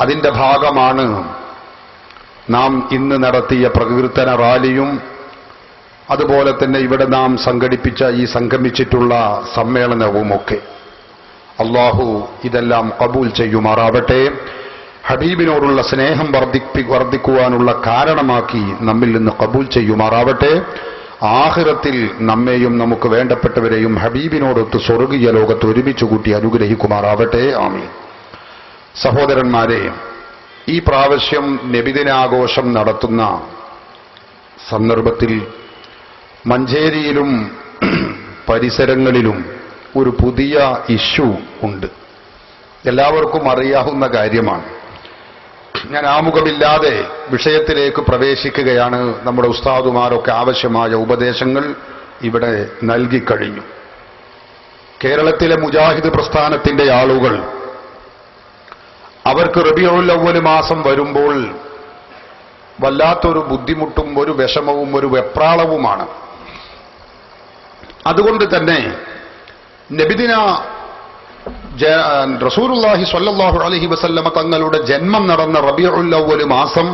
അതിന്റെ ഭാഗമാണ് നാം ഇന്ന് നടത്തിയ പ്രകീർത്തന റാലിയും അതുപോലെ തന്നെ ഇവിടെ നാം സംഗമിച്ചിട്ടുള്ള സമ്മേളനവുമൊക്കെ. അല്ലാഹു ഇതെല്ലാം കബൂൽ ചെയ്യുമാറാവട്ടെ. ഹബീബിനോടുള്ള സ്നേഹം വർദ്ധിക്കുവാനുള്ള കാരണമാക്കി നമ്മിൽ നിന്ന് കബൂൽ ചെയ്യുമാറാവട്ടെ. ആഖിറത്തിൽ നമ്മെയും നമുക്ക് വേണ്ടപ്പെട്ടവരെയും ഹബീബിനോടൊത്ത് സ്വർഗീയ ലോകത്ത് ഒരുമിച്ച് കൂട്ടി അനുഗ്രഹിക്കുമാറാവട്ടെ. ആമീൻ. സഹോദരന്മാരെ, ഈ പ്രാവശ്യം നബിദിനാഘോഷം നടത്തുന്ന സന്ദർഭത്തിൽ മഞ്ചേരിയിലും പരിസരങ്ങളിലും ഒരു പുതിയ ഇഷ്യൂ ഉണ്ട്. എല്ലാവർക്കും അറിയാവുന്ന കാര്യമാണ്. ഞാൻ ആമുഖമില്ലാതെ വിഷയത്തിലേക്ക് പ്രവേശിക്കുകയാണ്. നമ്മുടെ ഉസ്താദുമാരൊക്കെ ആവശ്യമായ ഉപദേശങ്ങൾ ഇവിടെ നൽകിക്കഴിഞ്ഞു. കേരളത്തിലെ മുജാഹിദ് പ്രസ്ഥാനത്തിന്റെ ആളുകൾ അവർക്ക് റബീഉൽ അവ്വൽ മാസം വരുമ്പോൾ വല്ലാത്തൊരു ബുദ്ധിമുട്ടും ഒരു വിഷമവും ഒരു വെപ്രാളവുമാണ്. അതുകൊണ്ട് തന്നെ നബിദിന റസൂലുള്ളാഹി സ്വല്ലല്ലാഹു അലൈഹി വസല്ലമ തങ്ങളുടെ ജന്മം നടന്ന റബീഉൽ അവ്വൽ മാസം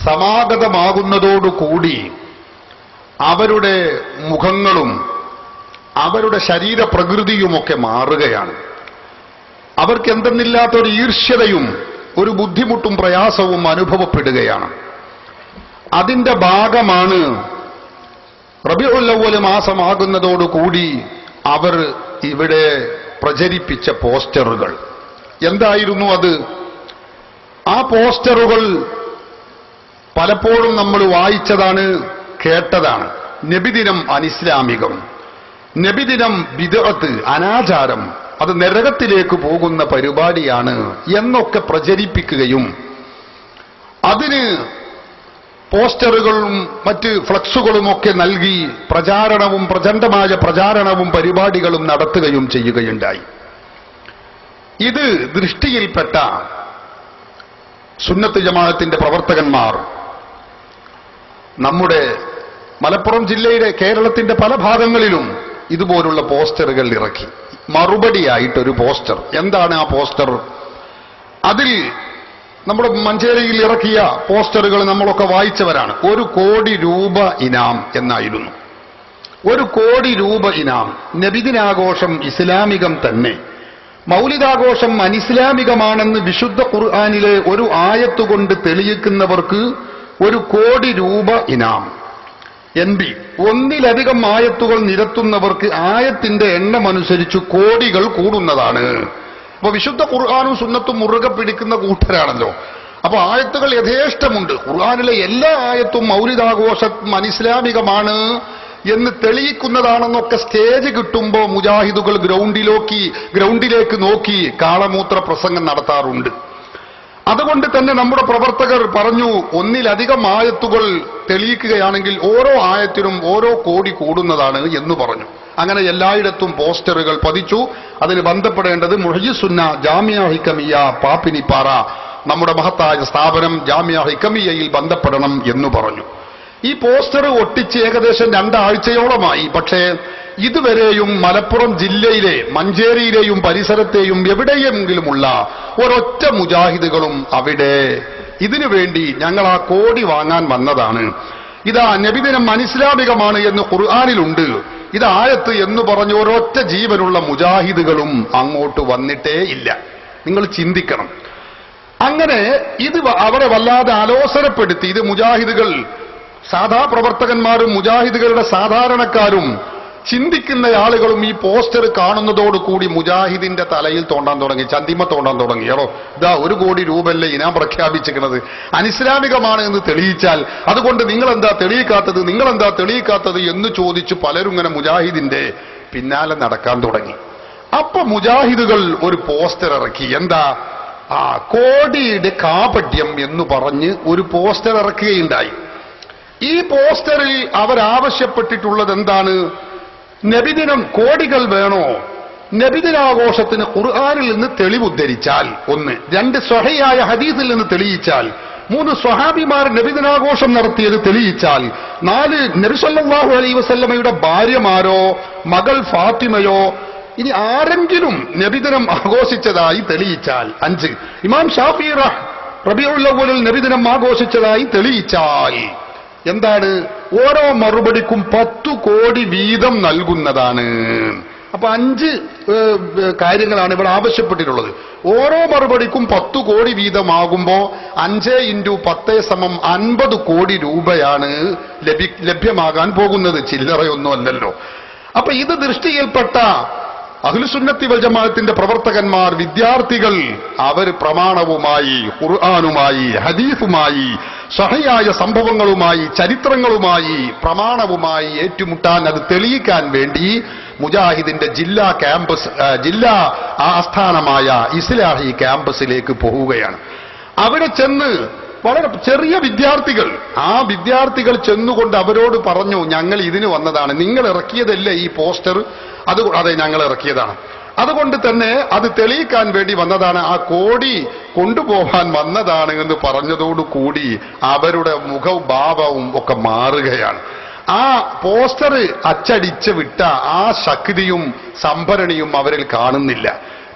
സമാഗതമാകുന്നതോടുകൂടി അവരുടെ മുഖങ്ങളും അവരുടെ ശരീരപ്രകൃതിയുമൊക്കെ മാറുകയാണ്. അവർക്ക് എന്തെന്നില്ലാത്തൊരു ഈർഷ്യതയും ഒരു ബുദ്ധിമുട്ടും പ്രയാസവും അനുഭവപ്പെടുകയാണ്. അതിന്റെ ഭാഗമാണ് റബീഉൽ അവ്വൽ മാസമാകുന്നതോടുകൂടി അവർ ഇവിടെ പ്രചരിപ്പിച്ച പോസ്റ്ററുകൾ. എന്തായിരുന്നു അത്? ആ പോസ്റ്ററുകൾ പലപ്പോഴും നമ്മൾ വായിച്ചതാണ്, കേട്ടതാണ്. നബിദിനം അനിസ്ലാമികം, നബിദിനം ബിദ്അത്ത്, അനാചാരം, അത് നരകത്തിലേക്ക് പോകുന്ന പരിപാടിയാണ് എന്നൊക്കെ പ്രചരിപ്പിക്കുകയും അതിന് പോസ്റ്ററുകളും മറ്റ് ഫ്ലക്സുകളുമൊക്കെ നൽകി പ്രചാരണവും പ്രചണ്ഡമായ പ്രചാരണവും പരിപാടികളും നടത്തുകയും ചെയ്യുകയുണ്ടായി. ഇത് ദൃഷ്ടിയിൽപ്പെട്ട സുന്നത്ത് ജമാഅത്തിന്റെ പ്രവർത്തകന്മാർ നമ്മുടെ മലപ്പുറം ജില്ലയുടെ കേരളത്തിന്റെ പല ഭാഗങ്ങളിലും ഇതുപോലുള്ള പോസ്റ്ററുകൾ ഇറക്കി. മറുപടിയായിട്ടൊരു പോസ്റ്റർ. എന്താണ് ആ പോസ്റ്റർ? അതിൽ നമ്മുടെ മഞ്ചേരിയിൽ ഇറക്കിയ പോസ്റ്ററുകൾ നമ്മളൊക്കെ വായിച്ചവരാണ്. 1 കോടി രൂപ ഇനാം എന്നായിരുന്നു. 1 കോടി രൂപ ഇനാം. നബിദിനാഘോഷം ഇസ്ലാമികം തന്നെ, മൗലിദാഘോഷം അനിസ്ലാമികമാണെന്ന് വിശുദ്ധ ഖുർആനിലെ ഒരു ആയത്തുകൊണ്ട് തെളിയിക്കുന്നവർക്ക് 1 കോടി രൂപ ഇനാം. NB, ഒന്നിലധികം ആയത്തുകൾ നിരത്തുന്നവർക്ക് ആയത്തിന്റെ എണ്ണമനുസരിച്ച് കോടികൾ കൂടുന്നതാണ്. അപ്പൊ വിശുദ്ധ ഖുർആനും സുന്നത്തും മുറുകെ പിടിക്കുന്ന കൂട്ടരാണല്ലോ. അപ്പൊ ആയത്തുകൾ യഥേഷ്ടമുണ്ട്. ഖുർആനിലെ എല്ലാ ആയത്തും മൗലിദാഘോഷം അനിസ്ലാമികമാണ് എന്ന് തെളിയിക്കുന്നതാണെന്നൊക്കെ സ്റ്റേജ് കിട്ടുമ്പോൾ മുജാഹിദുകൾ ഗ്രൗണ്ടിലേക്ക് നോക്കി കാളമൂത്ര പ്രസംഗം നടത്താറുണ്ട്. അതുകൊണ്ട് തന്നെ നമ്മുടെ പ്രവർത്തകർ പറഞ്ഞു, ഒന്നിലധികം ആയത്തുകൾ തെളിയിക്കുകയാണെങ്കിൽ ഓരോ ആയത്തിനും ഓരോ കോടി കൂടുന്നതാണ് എന്ന് പറഞ്ഞു. അങ്ങനെ എല്ലായിടത്തും പോസ്റ്ററുകൾ പതിച്ചു. അതിന് ബന്ധപ്പെടേണ്ടത് മുഹയ്യിസുന്ന ജാമിയ ഹിക്കമിയ പാപ്പിനിപ്പാറ, നമ്മുടെ മഹത്തായ സ്ഥാപനം ജാമിയ ഹിക്കമിയയിൽ ബന്ധപ്പെടണം എന്ന് പറഞ്ഞു. ഈ പോസ്റ്റർ ഒട്ടിച്ച് ഏകദേശം 2 ആഴ്ചയോളമായി. പക്ഷേ ഇതുവരെയും മലപ്പുറം ജില്ലയിലെ മഞ്ചേരിയിലെയും പരിസരത്തെയും എവിടെയെങ്കിലുമുള്ള ഒരൊറ്റ മുജാഹിദുകളും അവിടെ ഇതിനുവേണ്ടി ഞങ്ങൾ ആ കോടി വാങ്ങാൻ വന്നതാണ്, ഇതാ നബിദിനം അനിസ്ലാമികമാണ് എന്ന് ഖുർആനിലുണ്ട്, ഇത് ആയത്ത് എന്ന് പറഞ്ഞ ഒരൊറ്റ ജീവനുള്ള മുജാഹിദുകളും അങ്ങോട്ട് വന്നിട്ടേ ഇല്ല. നിങ്ങൾ ചിന്തിക്കണം. അങ്ങനെ ഇത് അവരെ വല്ലാതെ അലോസരപ്പെടുത്തി. ഇത് മുജാഹിദുകൾ, സാധാ പ്രവർത്തകന്മാരും മുജാഹിദുകളുടെ സാധാരണക്കാരും ചിന്തിക്കുന്ന ആളുകളും ഈ പോസ്റ്റർ കാണുന്നതോടുകൂടി മുജാഹിദിന്റെ തലയിൽ തോണ്ടാൻ തുടങ്ങി, ചന്തിമ തോണ്ടാൻ തുടങ്ങി. ഏറോ ഇതാ 1 കോടി രൂപയല്ലേ ഇനാം പ്രഖ്യാപിച്ചിരിക്കുന്നത്, അനിസ്ലാമികമാണ് എന്ന് തെളിയിച്ചാൽ അതുകൊണ്ട് നിങ്ങളെന്താ തെളിയിക്കാത്തത് എന്ന് ചോദിച്ച് പലരും ഇങ്ങനെ മുജാഹിദിന്റെ പിന്നാലെ നടക്കാൻ തുടങ്ങി. അപ്പൊ മുജാഹിദുകൾ ഒരു പോസ്റ്റർ ഇറക്കി. എന്താ? കോടിയുടെ കാപട്യം എന്ന് പറഞ്ഞ് ഒരു പോസ്റ്റർ ഇറക്കുകയുണ്ടായി. ഈ പോസ്റ്ററിൽ അവരാവശ്യപ്പെട്ടിട്ടുള്ളത് എന്താണ്? നബിദിനം കോടികൾ വേണോ? നബിദിനാഘോഷത്തിന് ഖുർആനിൽ നിന്ന് തെളിവുദ്ധരിച്ചാൽ 1, 2 സ്വഹീഹായ ഹദീസിൽ നിന്ന് തെളിയിച്ചാൽ, 3 സ്വഹാബിമാർ നബിദിനാഘോഷം നടത്തിയത് തെളിയിച്ചാൽ, 4 നബി സല്ലല്ലാഹു അലൈഹി വസല്ലമയുടെ ഭാര്യമാരോ മകൾ ഫാത്തിമയോ ഇനി ആരെങ്കിലും നബിദിനം ആഘോഷിച്ചതായി തെളിയിച്ചാൽ 5. ഇമാം ഷാഫി റബീഉൽ അവ്വലിൽ നബിദിനം ആഘോഷിച്ചതായി തെളിയിച്ചാൽ എന്താണ്? ഓരോ മറുപടിക്കും 10 കോടി വീതം നൽകുന്നതാണ്. അപ്പൊ 5 കാര്യങ്ങളാണ് ഇവിടെ ആവശ്യപ്പെട്ടിട്ടുള്ളത്. ഓരോ മറുപടിക്കും 10 കോടി വീതമാകുമ്പോ 5 × 10 = 50 കോടി രൂപയാണ് ലഭ്യമാകാൻ പോകുന്നത്. ചില്ലറയൊന്നും അല്ലല്ലോ. അപ്പൊ ഇത് ദൃഷ്ടിയിൽപ്പെട്ട അഹ്ലുസുന്നത്തി വൽ ജമാഅത്തിന്റെ പ്രവർത്തകന്മാർ, വിദ്യാർത്ഥികൾ, അവർ പ്രമാണവുമായി, ഖുർആനുമായി, ഹദീസുമായി, സഹിയായ സംഭവങ്ങളുമായി, ചരിത്രങ്ങളുമായി, പ്രമാണവുമായി ഏറ്റുമുട്ടാൻ, അത് തെളിയിക്കാൻ വേണ്ടി മുജാഹിദിന്റെ ജില്ലാ ആസ്ഥാനമായ ഇസ്ലാഹി ക്യാമ്പസിലേക്ക് പോവുകയാണ്. അവിടെ ചെന്ന് വളരെ ചെറിയ വിദ്യാർത്ഥികൾ, ആ വിദ്യാർത്ഥികൾ ചെന്നുകൊണ്ട് അവരോട് പറഞ്ഞു, ഞങ്ങൾ ഇതിന് വന്നതാണ്, നിങ്ങൾ ഇറക്കിയതല്ലേ ഈ പോസ്റ്റർ? അതെ, ഞങ്ങൾ ഇറക്കിയതാണ്. അതുകൊണ്ട് തന്നെ അത് തെളിയിക്കാൻ വേണ്ടി വന്നതാണ്, ആ കോടി കൊണ്ടുപോകാൻ വന്നതാണ് എന്ന് പറഞ്ഞതോടുകൂടി അവരുടെ മുഖവും ഭാവവും ഒക്കെ മാറുകയാണ്. ആ പോസ്റ്റർ അച്ചടിച്ച് വിട്ട ആ ശക്തിയും സംഭരണിയും അവരിൽ കാണുന്നില്ല.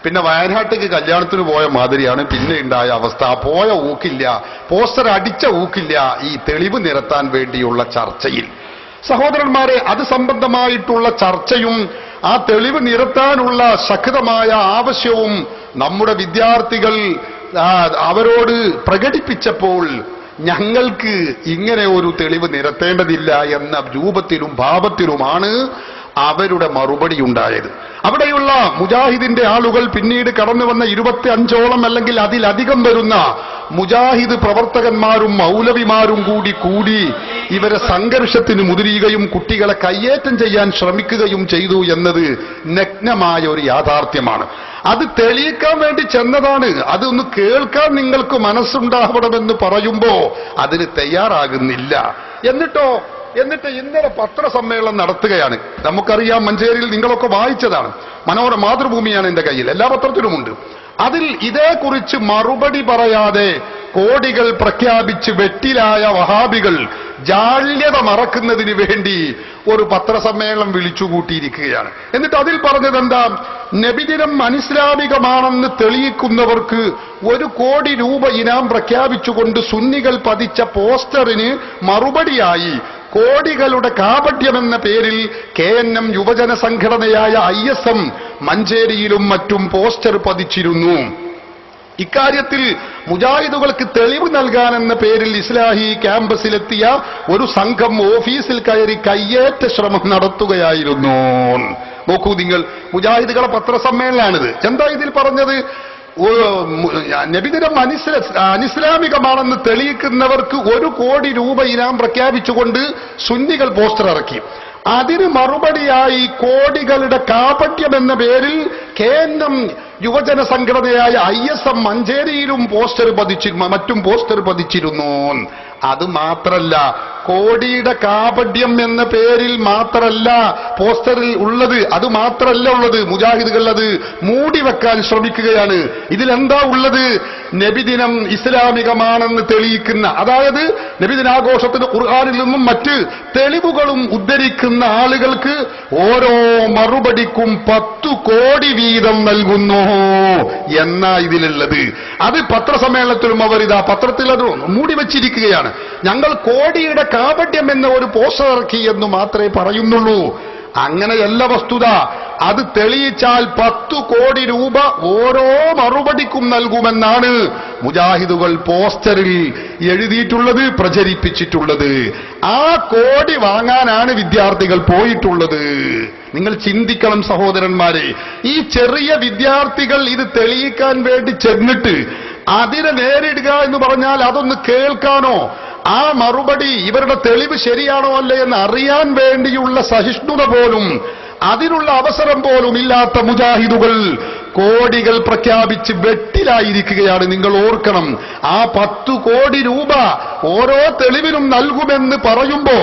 പിന്നെ വയനാട്ടിലേക്ക് കല്യാണത്തിന് പോയ മാതിരിയാണ് പിന്നെ ഉണ്ടായ അവസ്ഥ. പോയ ഊക്കില്ല, പോസ്റ്റർ അടിച്ച ഊക്കില്ല ഈ തെളിവ് നിരത്താൻ വേണ്ടിയുള്ള ചർച്ചയിൽ. സഹോദരന്മാരെ, അത് സംബന്ധമായിട്ടുള്ള ചർച്ചയും ആ തെളിവ് നിരത്താനുള്ള ശക്തമായ ആവശ്യവും നമ്മുടെ വിദ്യാർത്ഥികൾ അവരോട് പ്രകടിപ്പിച്ചപ്പോൾ ഞങ്ങൾക്ക് ഇങ്ങനെ ഒരു തെളിവ് നിരത്തേണ്ടതില്ല എന്ന രൂപത്തിലും ഭാവത്തിലുമാണ് അവരുടെ മറുപടി ഉണ്ടായത്. അവിടെയുള്ള മുജാഹിദിന്റെ ആളുകൾ പിന്നീട് കടന്നു വന്ന 25ഓളം അല്ലെങ്കിൽ അതിലധികം വരുന്ന മുജാഹിദ് പ്രവർത്തകന്മാരും മൗലവിമാരും കൂടി ഇവരെ സംഘർഷത്തിന് മുതിരുകയും കുട്ടികളെ കയ്യേറ്റം ചെയ്യാൻ ശ്രമിക്കുകയും ചെയ്തു എന്നത് നഗ്നമായ ഒരു യാഥാർത്ഥ്യമാണ്. അത് തെളിയിക്കാൻ വേണ്ടി ചെന്നതാണ്. അതൊന്ന് കേൾക്കാൻ നിങ്ങൾക്ക് മനസ്സുണ്ടാവണമെന്ന് പറയുമ്പോ അതിന് തയ്യാറാകുന്നില്ല. എന്നിട്ട് ഇന്നലെ പത്രസമ്മേളനം നടത്തുകയാണ്. നമുക്കറിയാം, മഞ്ചേരിയിൽ നിങ്ങളൊക്കെ വായിച്ചതാണ്. മാതൃഭൂമിയാണ് എന്റെ കയ്യിൽ, എല്ലാ പത്രത്തിലുമുണ്ട്. അതിൽ ഇതേക്കുറിച്ച് മറുപടി പറയാതെ കോടികൾ പ്രഖ്യാപിച്ച് വെട്ടിലായ വഹാബികൾ ജാള്യത മറക്കുന്നതിന് വേണ്ടി ഒരു പത്രസമ്മേളനം വിളിച്ചുകൂട്ടിയിരിക്കുകയാണ്. എന്നിട്ട് അതിൽ പറഞ്ഞത് എന്താ? നബിദിനം അനിസ്ലാമികമാണെന്ന് തെളിയിക്കുന്നവർക്ക് 1 കോടി രൂപ ഇനാം പ്രഖ്യാപിച്ചുകൊണ്ട് സുന്നികൾ പതിച്ച പോസ്റ്ററിന് മറുപടിയായി കോടികളുടെ കാപട്യമെന്ന പേരിൽ KNM യുവജന സംഘടനയായ ISM മഞ്ചേരിയിലും മറ്റും പോസ്റ്റർ പതിച്ചിരുന്നു. ഇക്കാര്യത്തിൽ മുജാഹിദുകൾക്ക് തെളിവ് നൽകാനെന്ന പേരിൽ ഇസ്ലാഹി ക്യാമ്പസിലെത്തിയ ഒരു സംഘം ഓഫീസിൽ കയറി കയ്യേറ്റ ശ്രമം നടത്തുകയായിരുന്നു. നോക്കൂ നിങ്ങൾ, മുജാഹിദുകളെ പത്രസമ്മേളനാണിത്. എന്താ ഇതിൽ പറഞ്ഞത്? നബിദിനം അനിസ്ലാമികമാണെന്ന് തെളിയിക്കുന്നവർക്ക് 1 കോടി രൂപ ഇനാം പ്രഖ്യാപിച്ചുകൊണ്ട് സുന്നികൾ പോസ്റ്റർ ഇറക്കി. അതിന് മറുപടിയായി കോടികളുടെ കാപട്യം എന്ന പേരിൽ KNM യുവജന സംഘടനയായ ISM മഞ്ചേരിയിലും മറ്റും പോസ്റ്റർ പതിച്ചിരുന്നു. അത് മാത്രല്ല, കോടിയുടെ കാപട്യം എന്ന പേരിൽ മാത്രല്ല പോസ്റ്ററിൽ ഉള്ളത്, അത് മാത്രല്ല ഉള്ളത്. മുജാഹിദുകൾ അത് മൂടിവെക്കാൻ ശ്രമിക്കുകയാണ്. ഇതിലെന്താ ഉള്ളത്? നബിദിനം ഇസ്ലാമികമാണെന്ന് തെളിയിക്കുന്ന, അതായത് നബിദിനാഘോഷത്തിന് ഖുർആനിൽ നിന്നും മറ്റ് തെളിവുകളും ഉദ്ധരിക്കുന്ന ആളുകൾക്ക് ഓരോ മറുപടിക്കും 10 കോടി വീതം നൽകുന്നു എന്നാ ഇതിലുള്ളത്. അത് പത്രസമ്മേളനത്തിലും അവരിതാ പത്രത്തിൽ അത് മൂടിവെച്ചിരിക്കുകയാണ്. ഞങ്ങൾ കോടിയുടെ കാപട്യം എന്ന ഒരു പോസ്റ്റർ ഇറക്കി എന്ന് മാത്രമേ പറയുന്നുള്ളൂ. അങ്ങനെയല്ല വസ്തുത. അത് തെളിയിച്ചാൽ 10 കോടി രൂപ ഓരോ മറുപടിക്കും നൽകുമെന്നാണ് മുജാഹിദുകൾ പോസ്റ്ററിൽ എഴുതിയിട്ടുള്ളത്, പ്രചരിപ്പിച്ചിട്ടുള്ളത്. ആ കോടി വാങ്ങാനാണ് വിദ്യാർത്ഥികൾ പോയിട്ടുള്ളത്. നിങ്ങൾ ചിന്തിക്കണം സഹോദരന്മാരെ. ഈ ചെറിയ വിദ്യാർത്ഥികൾ ഇത് തെളിയിക്കാൻ വേണ്ടി ചെന്നിട്ട് അതിനെ നേരിടുക എന്ന് പറഞ്ഞാൽ അതൊന്ന് കേൾക്കാനോ ആ മറുപടി ഇവരുടെ തെളിവ് ശരിയാണോ അല്ലേ എന്ന് അറിയാൻ വേണ്ടിയുള്ള സഹിഷ്ണുത പോലും, അതിനുള്ള അവസരം പോലും ഇല്ലാത്ത മുജാഹിദുകൾ കോടികൾ പ്രഖ്യാപിച്ച് വെട്ടിലായിരിക്കുകയാണ്. നിങ്ങൾ ഓർക്കണം, ആ 10 കോടി രൂപ ഓരോ തെളിവിനും നൽകുമെന്ന് പറയുമ്പോ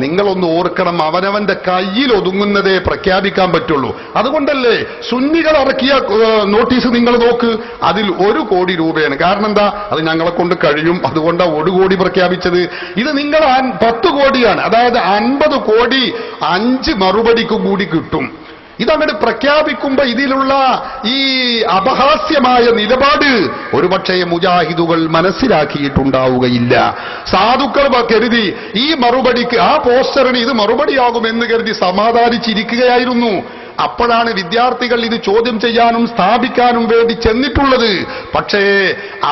നിങ്ങളൊന്ന് ഓർക്കണം, അവനവന്റെ കയ്യിൽ ഒതുങ്ങുന്നതേ പ്രഖ്യാപിക്കാൻ പറ്റുള്ളൂ. അതുകൊണ്ടല്ലേ സുന്നികൾ ഇറക്കിയ നോട്ടീസ് നിങ്ങൾ നോക്ക്, അതിൽ 1 കോടി രൂപയാണ്. കാരണം എന്താ? അത് ഞങ്ങളെ കൊണ്ട് കഴിയും, അതുകൊണ്ടാണ് 1 കോടി പ്രഖ്യാപിച്ചത്. ഇത് നിങ്ങൾ 10 കോടിയാണ്. അതായത് 50 കോടി 5 മറുപടിക്ക് കൂടി കിട്ടും. ഇതങ്ങോട്ട് പ്രഖ്യാപിക്കുമ്പോ ഇതിലുള്ള ഈ അപഹാസ്യമായ നിലപാട് ഒരുപക്ഷേ മുജാഹിദുകൾ മനസ്സിലാക്കിയിട്ടുണ്ടാവുകയില്ല. സാധുക്കൾ കരുതി ഈ മറുപടിക്ക്, ആ പോസ്റ്ററിന് ഇത് മറുപടിയാകുമെന്ന് കരുതി സമാധാനിച്ചിരിക്കുകയായിരുന്നു. അപ്പോഴാണ് വിദ്യാർത്ഥികൾ ഇത് ചോദ്യം ചെയ്യാനും സ്ഥാപിക്കാനും വേണ്ടി ചെന്നിട്ടുള്ളത്. പക്ഷേ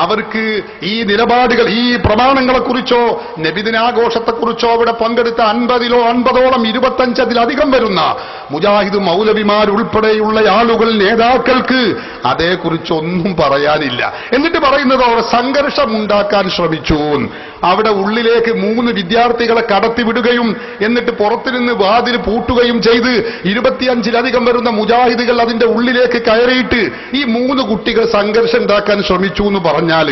അവർക്ക് ഈ നിലപാടുകൾ, ഈ പ്രമാണങ്ങളെക്കുറിച്ചോ നബിദിനാഘോഷത്തെക്കുറിച്ചോ അവിടെ പങ്കെടുത്ത 50ഓളം 25-അതിലധികം വരുന്ന മുജാഹിദ് മൗലവിമാരുൾപ്പെടെയുള്ള ആളുകൾ, നേതാക്കൾക്ക് അതേക്കുറിച്ചൊന്നും പറയാനില്ല. എന്നിട്ട് പറയുന്നത് അവർ സംഘർഷം ഉണ്ടാക്കാൻ ശ്രമിച്ചു. അവിടെ ഉള്ളിലേക്ക് 3 വിദ്യാർത്ഥികളെ കടത്തിവിടുകയും എന്നിട്ട് പുറത്തുനിന്ന് വാതിൽ പൂട്ടുകയും ചെയ്ത് 25-ലധികം വരുന്ന മുജാഹിദുകൾ അതിന്റെ ഉള്ളിലേക്ക് കയറിയിട്ട് ഈ 3 കുട്ടികൾ സംഘർഷം ഉണ്ടാക്കാൻ ശ്രമിച്ചു എന്ന് പറഞ്ഞാൽ,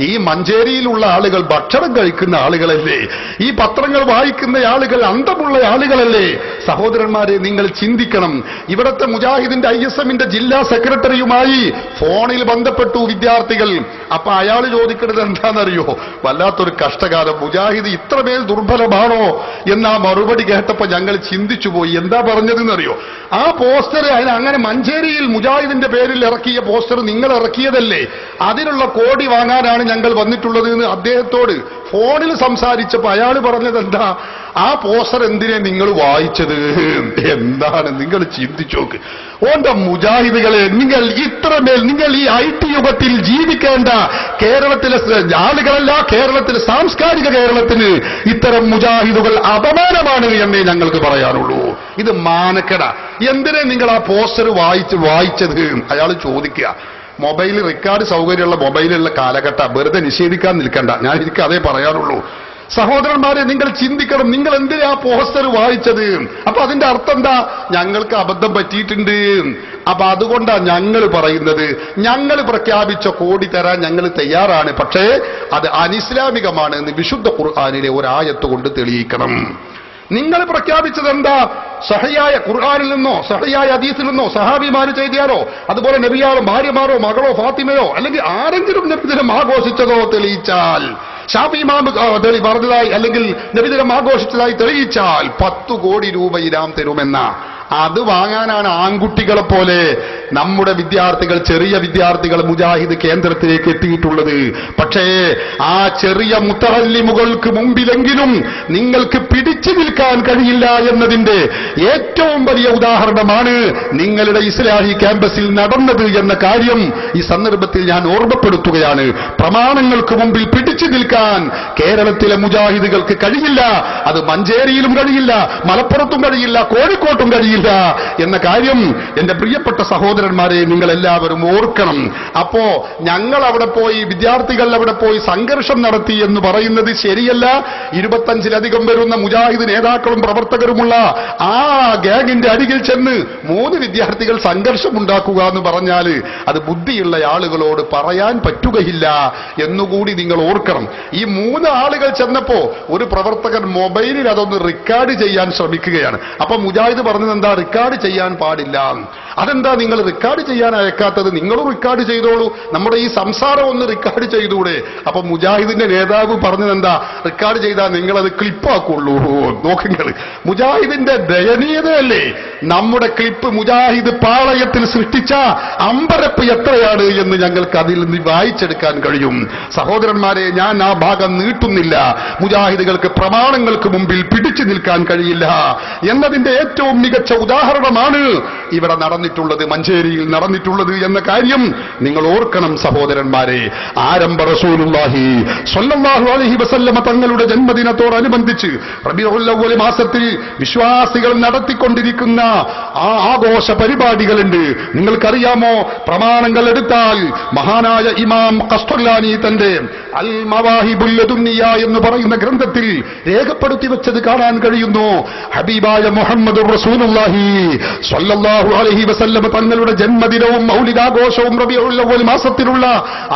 ഈ മഞ്ചേരിയിലുള്ള ആളുകൾ ഭക്ഷണം കഴിക്കുന്ന ആളുകളല്ലേ? ഈ പത്രങ്ങൾ വായിക്കുന്ന ആളുകൾ അന്തമുള്ള ആളുകളല്ലേ? സഹോദരന്മാരെ, നിങ്ങൾ ചിന്തിക്കണം. ഇവിടത്തെ മുജാഹിദിന്റെ ISMന്റെ ജില്ലാ സെക്രട്ടറിയുമായി ഫോണിൽ ബന്ധപ്പെട്ടു വിദ്യാർത്ഥികൾ. അപ്പൊ അയാൾ ചോദിക്കുന്നത് എന്താണെന്നറിയോ? വല്ലാത്തൊരു കഷ്ടകാലം, മുജാഹിദ് ഇത്രമേൽ ദുർബലമാണോ എന്നാ മറുപടി കേട്ടപ്പോ ഞങ്ങൾ ചിന്തിച്ചു പോയി. എന്താ പറഞ്ഞതെന്നറിയോ? ആ പോസ്റ്റർ അങ്ങനെ മഞ്ചേരിയിൽ മുജാഹിദിന്റെ പേരിൽ ഇറക്കിയ പോസ്റ്റർ നിങ്ങൾ ഇറക്കിയതല്ലേ, അതിനുള്ള കോടി വാങ്ങാനാണ് ഞങ്ങൾ വന്നിട്ടുള്ളത് എന്ന് അദ്ദേഹത്തോട് ഫോണിൽ സംസാരിച്ചപ്പോ അയാൾ പറഞ്ഞത് എന്താ? ആ പോസ്റ്റർ എന്തിനെ നിങ്ങൾ വായിച്ചത്? എന്താണ് നിങ്ങൾ ചിന്തിച്ചു നോക്ക്. ഓന്റെ മുജാഹിദുകളെ, നിങ്ങൾ ഇത്രമേൽ, നിങ്ങൾ ഈ IT യുഗത്തിൽ ജീവിക്കേണ്ട കേരളത്തിലെ ആളുകളല്ല, കേരളത്തിലെ സാംസ്കാരിക കേരളത്തിന് ഇത്തരം മുജാഹിദുകൾ അപമാനമാണ് എന്നേ ഞങ്ങൾക്ക് പറയാനുള്ളൂ. ഇത് മാനക്കെട. എന്തിനെ നിങ്ങൾ ആ പോസ്റ്റർ വായിച്ചത്? അയാൾ ചോദിക്കുക. മൊബൈൽ റെക്കോർഡ് സൗകര്യമുള്ള മൊബൈലുള്ള കാലഘട്ടം, വെറുതെ നിഷേധിക്കാൻ നിൽക്കണ്ട. എനിക്ക് അതേ പറയാനുള്ളൂ. സഹോദരന്മാരെ, നിങ്ങൾ ചിന്തിക്കണം, നിങ്ങൾ എന്തിനാ പോസ്റ്റർ വായിച്ചത്? അപ്പൊ അതിന്റെ അർത്ഥം എന്താ? ഞങ്ങൾക്ക് അബദ്ധം പറ്റിയിട്ടുണ്ട്. അപ്പൊ അതുകൊണ്ടാ ഞങ്ങൾ പറയുന്നത്, ഞങ്ങൾ പ്രഖ്യാപിച്ച കോടി തരാൻ ഞങ്ങൾ തയ്യാറാണ്, പക്ഷേ അത് അനിസ്ലാമികമാണ് എന്ന് വിശുദ്ധ ഖുർആനിലെ ഒരായത്ത് കൊണ്ട് തെളിയിക്കണം. നിങ്ങൾ പ്രഖ്യാപിച്ചത് എന്താ? സഹിയായ ഖുർആനിൽ നിന്നോ സഹിയായ ഹദീസിൽ നിന്നോ സഹാബിമാര് ചെയ്താലോ, അതുപോലെ നബിയാളോ ഭാര്യമാരോ മകളോ ഫാത്തിമയോ അല്ലെങ്കിൽ ആരെങ്കിലും നബിദിനം ആഘോഷിച്ചതോ തെളിയിച്ചാൽ, ഷാഫി ഇമാം പറഞ്ഞതായി അല്ലെങ്കിൽ നബിദിനം ആഘോഷിച്ചതായി തെളിയിച്ചാൽ 10 കോടി രൂപ ഇനാം തരുമെന്ന, അത് വാങ്ങാനാണ് ആൺകുട്ടികളെ പോലെ നമ്മുടെ വിദ്യാർത്ഥികൾ, ചെറിയ വിദ്യാർത്ഥികൾ മുജാഹിദ് കേന്ദ്രത്തിലേക്ക് എത്തിയിട്ടുള്ളത്. പക്ഷേ ആ ചെറിയ മുത്തഅല്ലിമുകൾക്ക് മുമ്പിലെങ്കിലും നിങ്ങൾക്ക് പിടിച്ചു നിൽക്കാൻ കഴിയില്ല എന്നതിന്റെ ഏറ്റവും വലിയ ഉദാഹരണമാണ് നിങ്ങളുടെ ഇസ്ലാഹി ക്യാമ്പസിൽ നടന്നത് എന്ന കാര്യം ഈ സന്ദർഭത്തിൽ ഞാൻ ഓർമ്മപ്പെടുത്തുകയാണ്. പ്രമാണങ്ങൾക്ക് മുമ്പിൽ പിടിച്ചു നിൽക്കാൻ കേരളത്തിലെ മുജാഹിദുകൾക്ക് കഴിയില്ല. അത് മഞ്ചേരിയിലും കഴിയില്ല, മലപ്പുറത്തും കഴിയില്ല, കോഴിക്കോട്ടും കഴിയില്ല എന്ന കാര്യം എന്റെ പ്രിയപ്പെട്ട സഹോദരന്മാരെ നിങ്ങൾ എല്ലാവരും ഓർക്കണം. അപ്പോ ഞങ്ങൾ അവിടെ പോയി, വിദ്യാർത്ഥികൾ അവിടെ പോയി സംഘർഷം നടത്തി എന്ന് പറയുന്നത് ശരിയല്ല. 25-ലധികം വരുന്ന മുജാഹിദ് നേതാക്കളും പ്രവർത്തകരുമുള്ള ആ ഗ്യാങ്ങിന്റെ അരികിൽ ചെന്ന് 3 വിദ്യാർത്ഥികൾ സംഘർഷം ഉണ്ടാക്കുക എന്ന് പറഞ്ഞാൽ അത് ബുദ്ധിയുള്ള ആളുകളോട് പറയാൻ പറ്റുകയില്ല എന്നുകൂടി നിങ്ങൾ ഓർക്കണം. ഈ 3 ആളുകൾ ചെന്നപ്പോ ഒരു പ്രവർത്തകൻ മൊബൈലിൽ അതൊന്ന് റെക്കോർഡ് ചെയ്യാൻ ശ്രമിക്കുകയാണ്. അപ്പൊ മുജാഹിദ് പറഞ്ഞത് എന്താ? റെക്കോർഡ് ചെയ്യാൻ പാടില്ല. അതെന്താ നിങ്ങൾ റെക്കോർഡ് ചെയ്യാൻ അയക്കാത്തത്? നിങ്ങളും റെക്കോർഡ് ചെയ്തോളൂ, നമ്മുടെ ഈ സംസാരം ഒന്ന് റെക്കോർഡ് ചെയ്തൂടെ? അപ്പൊ മുജാഹിദിന്റെ നേതാവ് പറഞ്ഞത് എന്താ? റെക്കോർഡ് ചെയ്താൽ നിങ്ങളത് ക്ലിപ്പാക്കുള്ളൂ. നോക്കുങ്ങൾ, മുജാഹിദിന്റെ ദയനീയതയല്ലേ നമ്മുടെ ക്ലിപ്പ്. മുജാഹിദ് പാളയത്തിൽ സൃഷ്ടിച്ച അമ്പരപ്പ് എത്രയാണ് എന്ന് ഞങ്ങൾക്ക് അതിൽ നിന്ന് വായിച്ചെടുക്കാൻ കഴിയും. സഹോദരന്മാരെ, ഞാൻ ആ ഭാഗം നീട്ടുന്നില്ല. മുജാഹിദുകൾക്ക് പ്രമാണങ്ങൾക്ക് മുമ്പിൽ പിടിച്ചു നിൽക്കാൻ കഴിയില്ല എന്നതിന്റെ ഏറ്റവും മികച്ച ഉദാഹരണമാണ് ഇവിടെ നടന്നിട്ടുള്ളത്, മഞ്ചേരിയിൽ നടന്നിട്ടുള്ളത് എന്ന കാര്യം നിങ്ങൾ ഓർക്കണം സഹോദരന്മാരെ. ആരംഭ റസൂലുള്ളാഹി സ്വല്ലല്ലാഹു അലൈഹി വസല്ലമ തങ്ങളുടെ ജന്മദിനത്തോടനുബന്ധിച്ച് റബീഉൽ അവ്വൽ മാസത്തിൽ വിശ്വാസികൾ നടത്തിക്കൊണ്ടിരിക്കുന്ന ആ ആഘോഷ പരിപാടികളുണ്ട്. നിങ്ങൾക്കറിയാമോ? പ്രമാണങ്ങൾ എടുത്താൽ മഹാനായ ഇമാം ഖസ്തുല്ലാനി തന്റെ അൽ മവാഹിബുൽ ലദുന്നിയ എന്ന് പറയുന്ന ഗ്രന്ഥത്തിൽ രേഖപ്പെടുത്തി വെച്ചത് കാണാൻ കഴിയുന്നു. ഹബീബായ മുഹമ്മദ് റസൂലുള്ളാഹി സ്വല്ലല്ലാഹു അലൈഹി വസല്ലം തങ്ങളുടെ ജന്മദിനവും മൗലിദാഘോഷവും റബീഉൽ അവ്വൽ മാസത്തിലുള്ള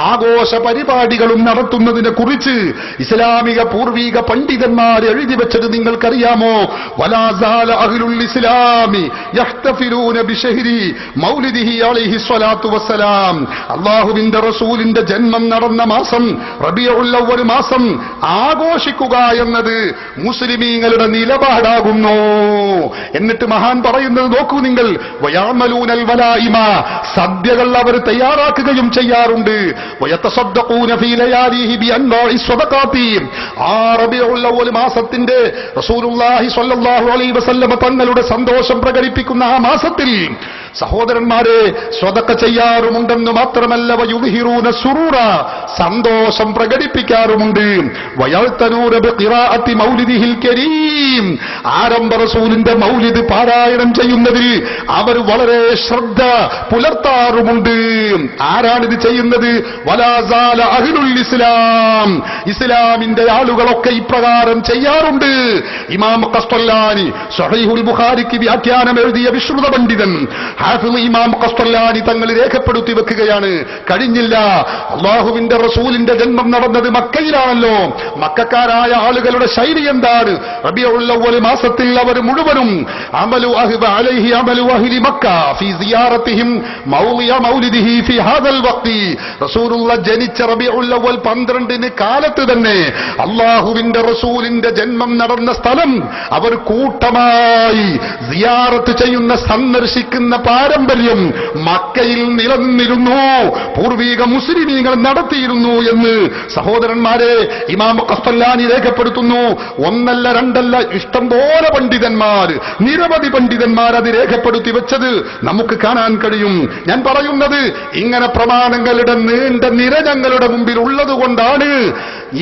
ആഘോഷ പരിപാടികളും നടത്തുന്നതിനെ കുറിച്ച് ഇസ്ലാമിക പൂർവിക പണ്ഡിതന്മാർ എഴുതി വെച്ചത് നിങ്ങൾക്കറിയാമോ? വലാ സാല അഹ്ലുൽ ഇസ്ലാമി യഹ്തഫിലൂന ബിശഹരി മൗലിദിഹി അലൈഹി സ്വലാത്തു വസ്സലാം. അല്ലാഹുവിന്റെ റസൂലിന്റെ ജന്മം നടന്ന മാസം റബീഉൽ അവ്വൽ മാസം ആഘോഷിക്കുക എന്നത് മുസ്ലിമീങ്ങളുടെ നിലപാടാകുന്നു. എന്നിട്ട് മഹാൻ പറയുന്നത് നോക്കൂ നിങ്ങൾ, വയാമലൂനൽ വലായിമ, സദ്യകൾ അവർ തയ്യാറാക്കുകയും ചെയ്യാറുണ്ട്. വയതസദ്ദഖൂന ഫീ ലയാലിഹി ബിഅൻവാഇ സ്വദഖാത്തി, ആ റബീഉൽ അവ്വൽ മാസത്തിന്റെ റസൂലുള്ളാഹി സ്വല്ലല്ലാഹു അലൈഹി വസല്ലം തങ്ങളുടെ സന്തോഷം പ്രകടിപ്പിക്കുന്ന ആ മാസത്തിൽ സഹോദരന്മാരെ സ്വദഖ ചെയ്യാറുമുണ്ടെന്ന് മാത്രമല്ല, വയുദ്ഹിറൂന സുറൂറ, സന്തോഷം പ്രകടിപ്പിക്കാറുമുണ്ട്. വയൽതനൂന ബിഖിറാഅത്തി മൗലിദിഹിൽ കരീം, ആരംഭ റസൂലിന്റെ മൗലിദ് പാരായണം ചെയ്യുന്നതിൽ അവർ വളരെ ശ്രദ്ധ പുലർത്താറുമുണ്ട്. ആരാണിത് ചെയ്യുന്നത്? വലാ സാല അഹ്ലുൽ ഇസ്ലാം, ഇസ്ലാമിന്റെ ആളുകളൊക്കെ ഇപ്രകാരം ചെയ്യാറുണ്ട്. ഇമാം ഖസ്തല്ലാനി സ്വഹീഹുൽ ബുഖാരിക്ക് വ്യാഖ്യാനം എഴുതിയ വിശ്രുത പണ്ഡിതൻ ഹാഫിള് ഇമാം ഖസ്തല്ലാനി തങ്ങൾ രേഖപ്പെടുത്തി വെക്കുകയാണ്. കഴിഞ്ഞില്ല, അല്ലാഹുവിന്റെ റസൂലിന്റെ ജന്മം നടന്നത് മക്കയിലാണല്ലോ. മക്കക്കാരായ ആളുകളുടെ ശൈലി എന്താണ്? റബീഉൽ അവ്വൽ മാസത്തിൽ അവർ മുഴുവനും അമലു അഹ്ബ അലൈഹി അമലു അഹ്ലി മക്ക ഫീ സിയാറത്തിഹിം മൗലിയ മൗലിദിഹി ഫീ ഹാദൽ വഖ്തി, റസൂലുള്ള ജനിച്ച റബീഉൽ അവ്വൽ 12 കാലത്ത് തന്നെ അല്ലാഹുവിന്റെ റസൂലിന്റെ ജന്മം നടന്ന സ്ഥലം അവർ കൂട്ടമായി സിയാറത്ത് ചെയ്യുന്ന, സന്ദർശിക്കുന്ന പാരമ്പര്യം മക്കയിൽ നിലനിന്നിരുന്നു, പൂർവീക മുസ്ലിമീങ്ങൾ നടത്തിയിരുന്നു എന്ന് സഹോദരന്മാരെ ഇമാം ഖസ്തല്ലാനി രേഖപ്പെടുത്തുന്നു. ഒന്നല്ല രണ്ടല്ല, ഇഷ്ടംപോലെ പണ്ഡിതന്മാർ, നിരവധി പണ്ഡിതന്മാർ അത് രേഖപ്പെടുത്തി വെച്ചത് നമുക്ക് കാണാൻ കഴിയും. ഞാൻ പറയുന്നത് ഇങ്ങനെ പ്രമാണങ്ങളുടെ നീണ്ട നിര ഞങ്ങളുടെ മുമ്പിൽ ഉള്ളതുകൊണ്ടാണ്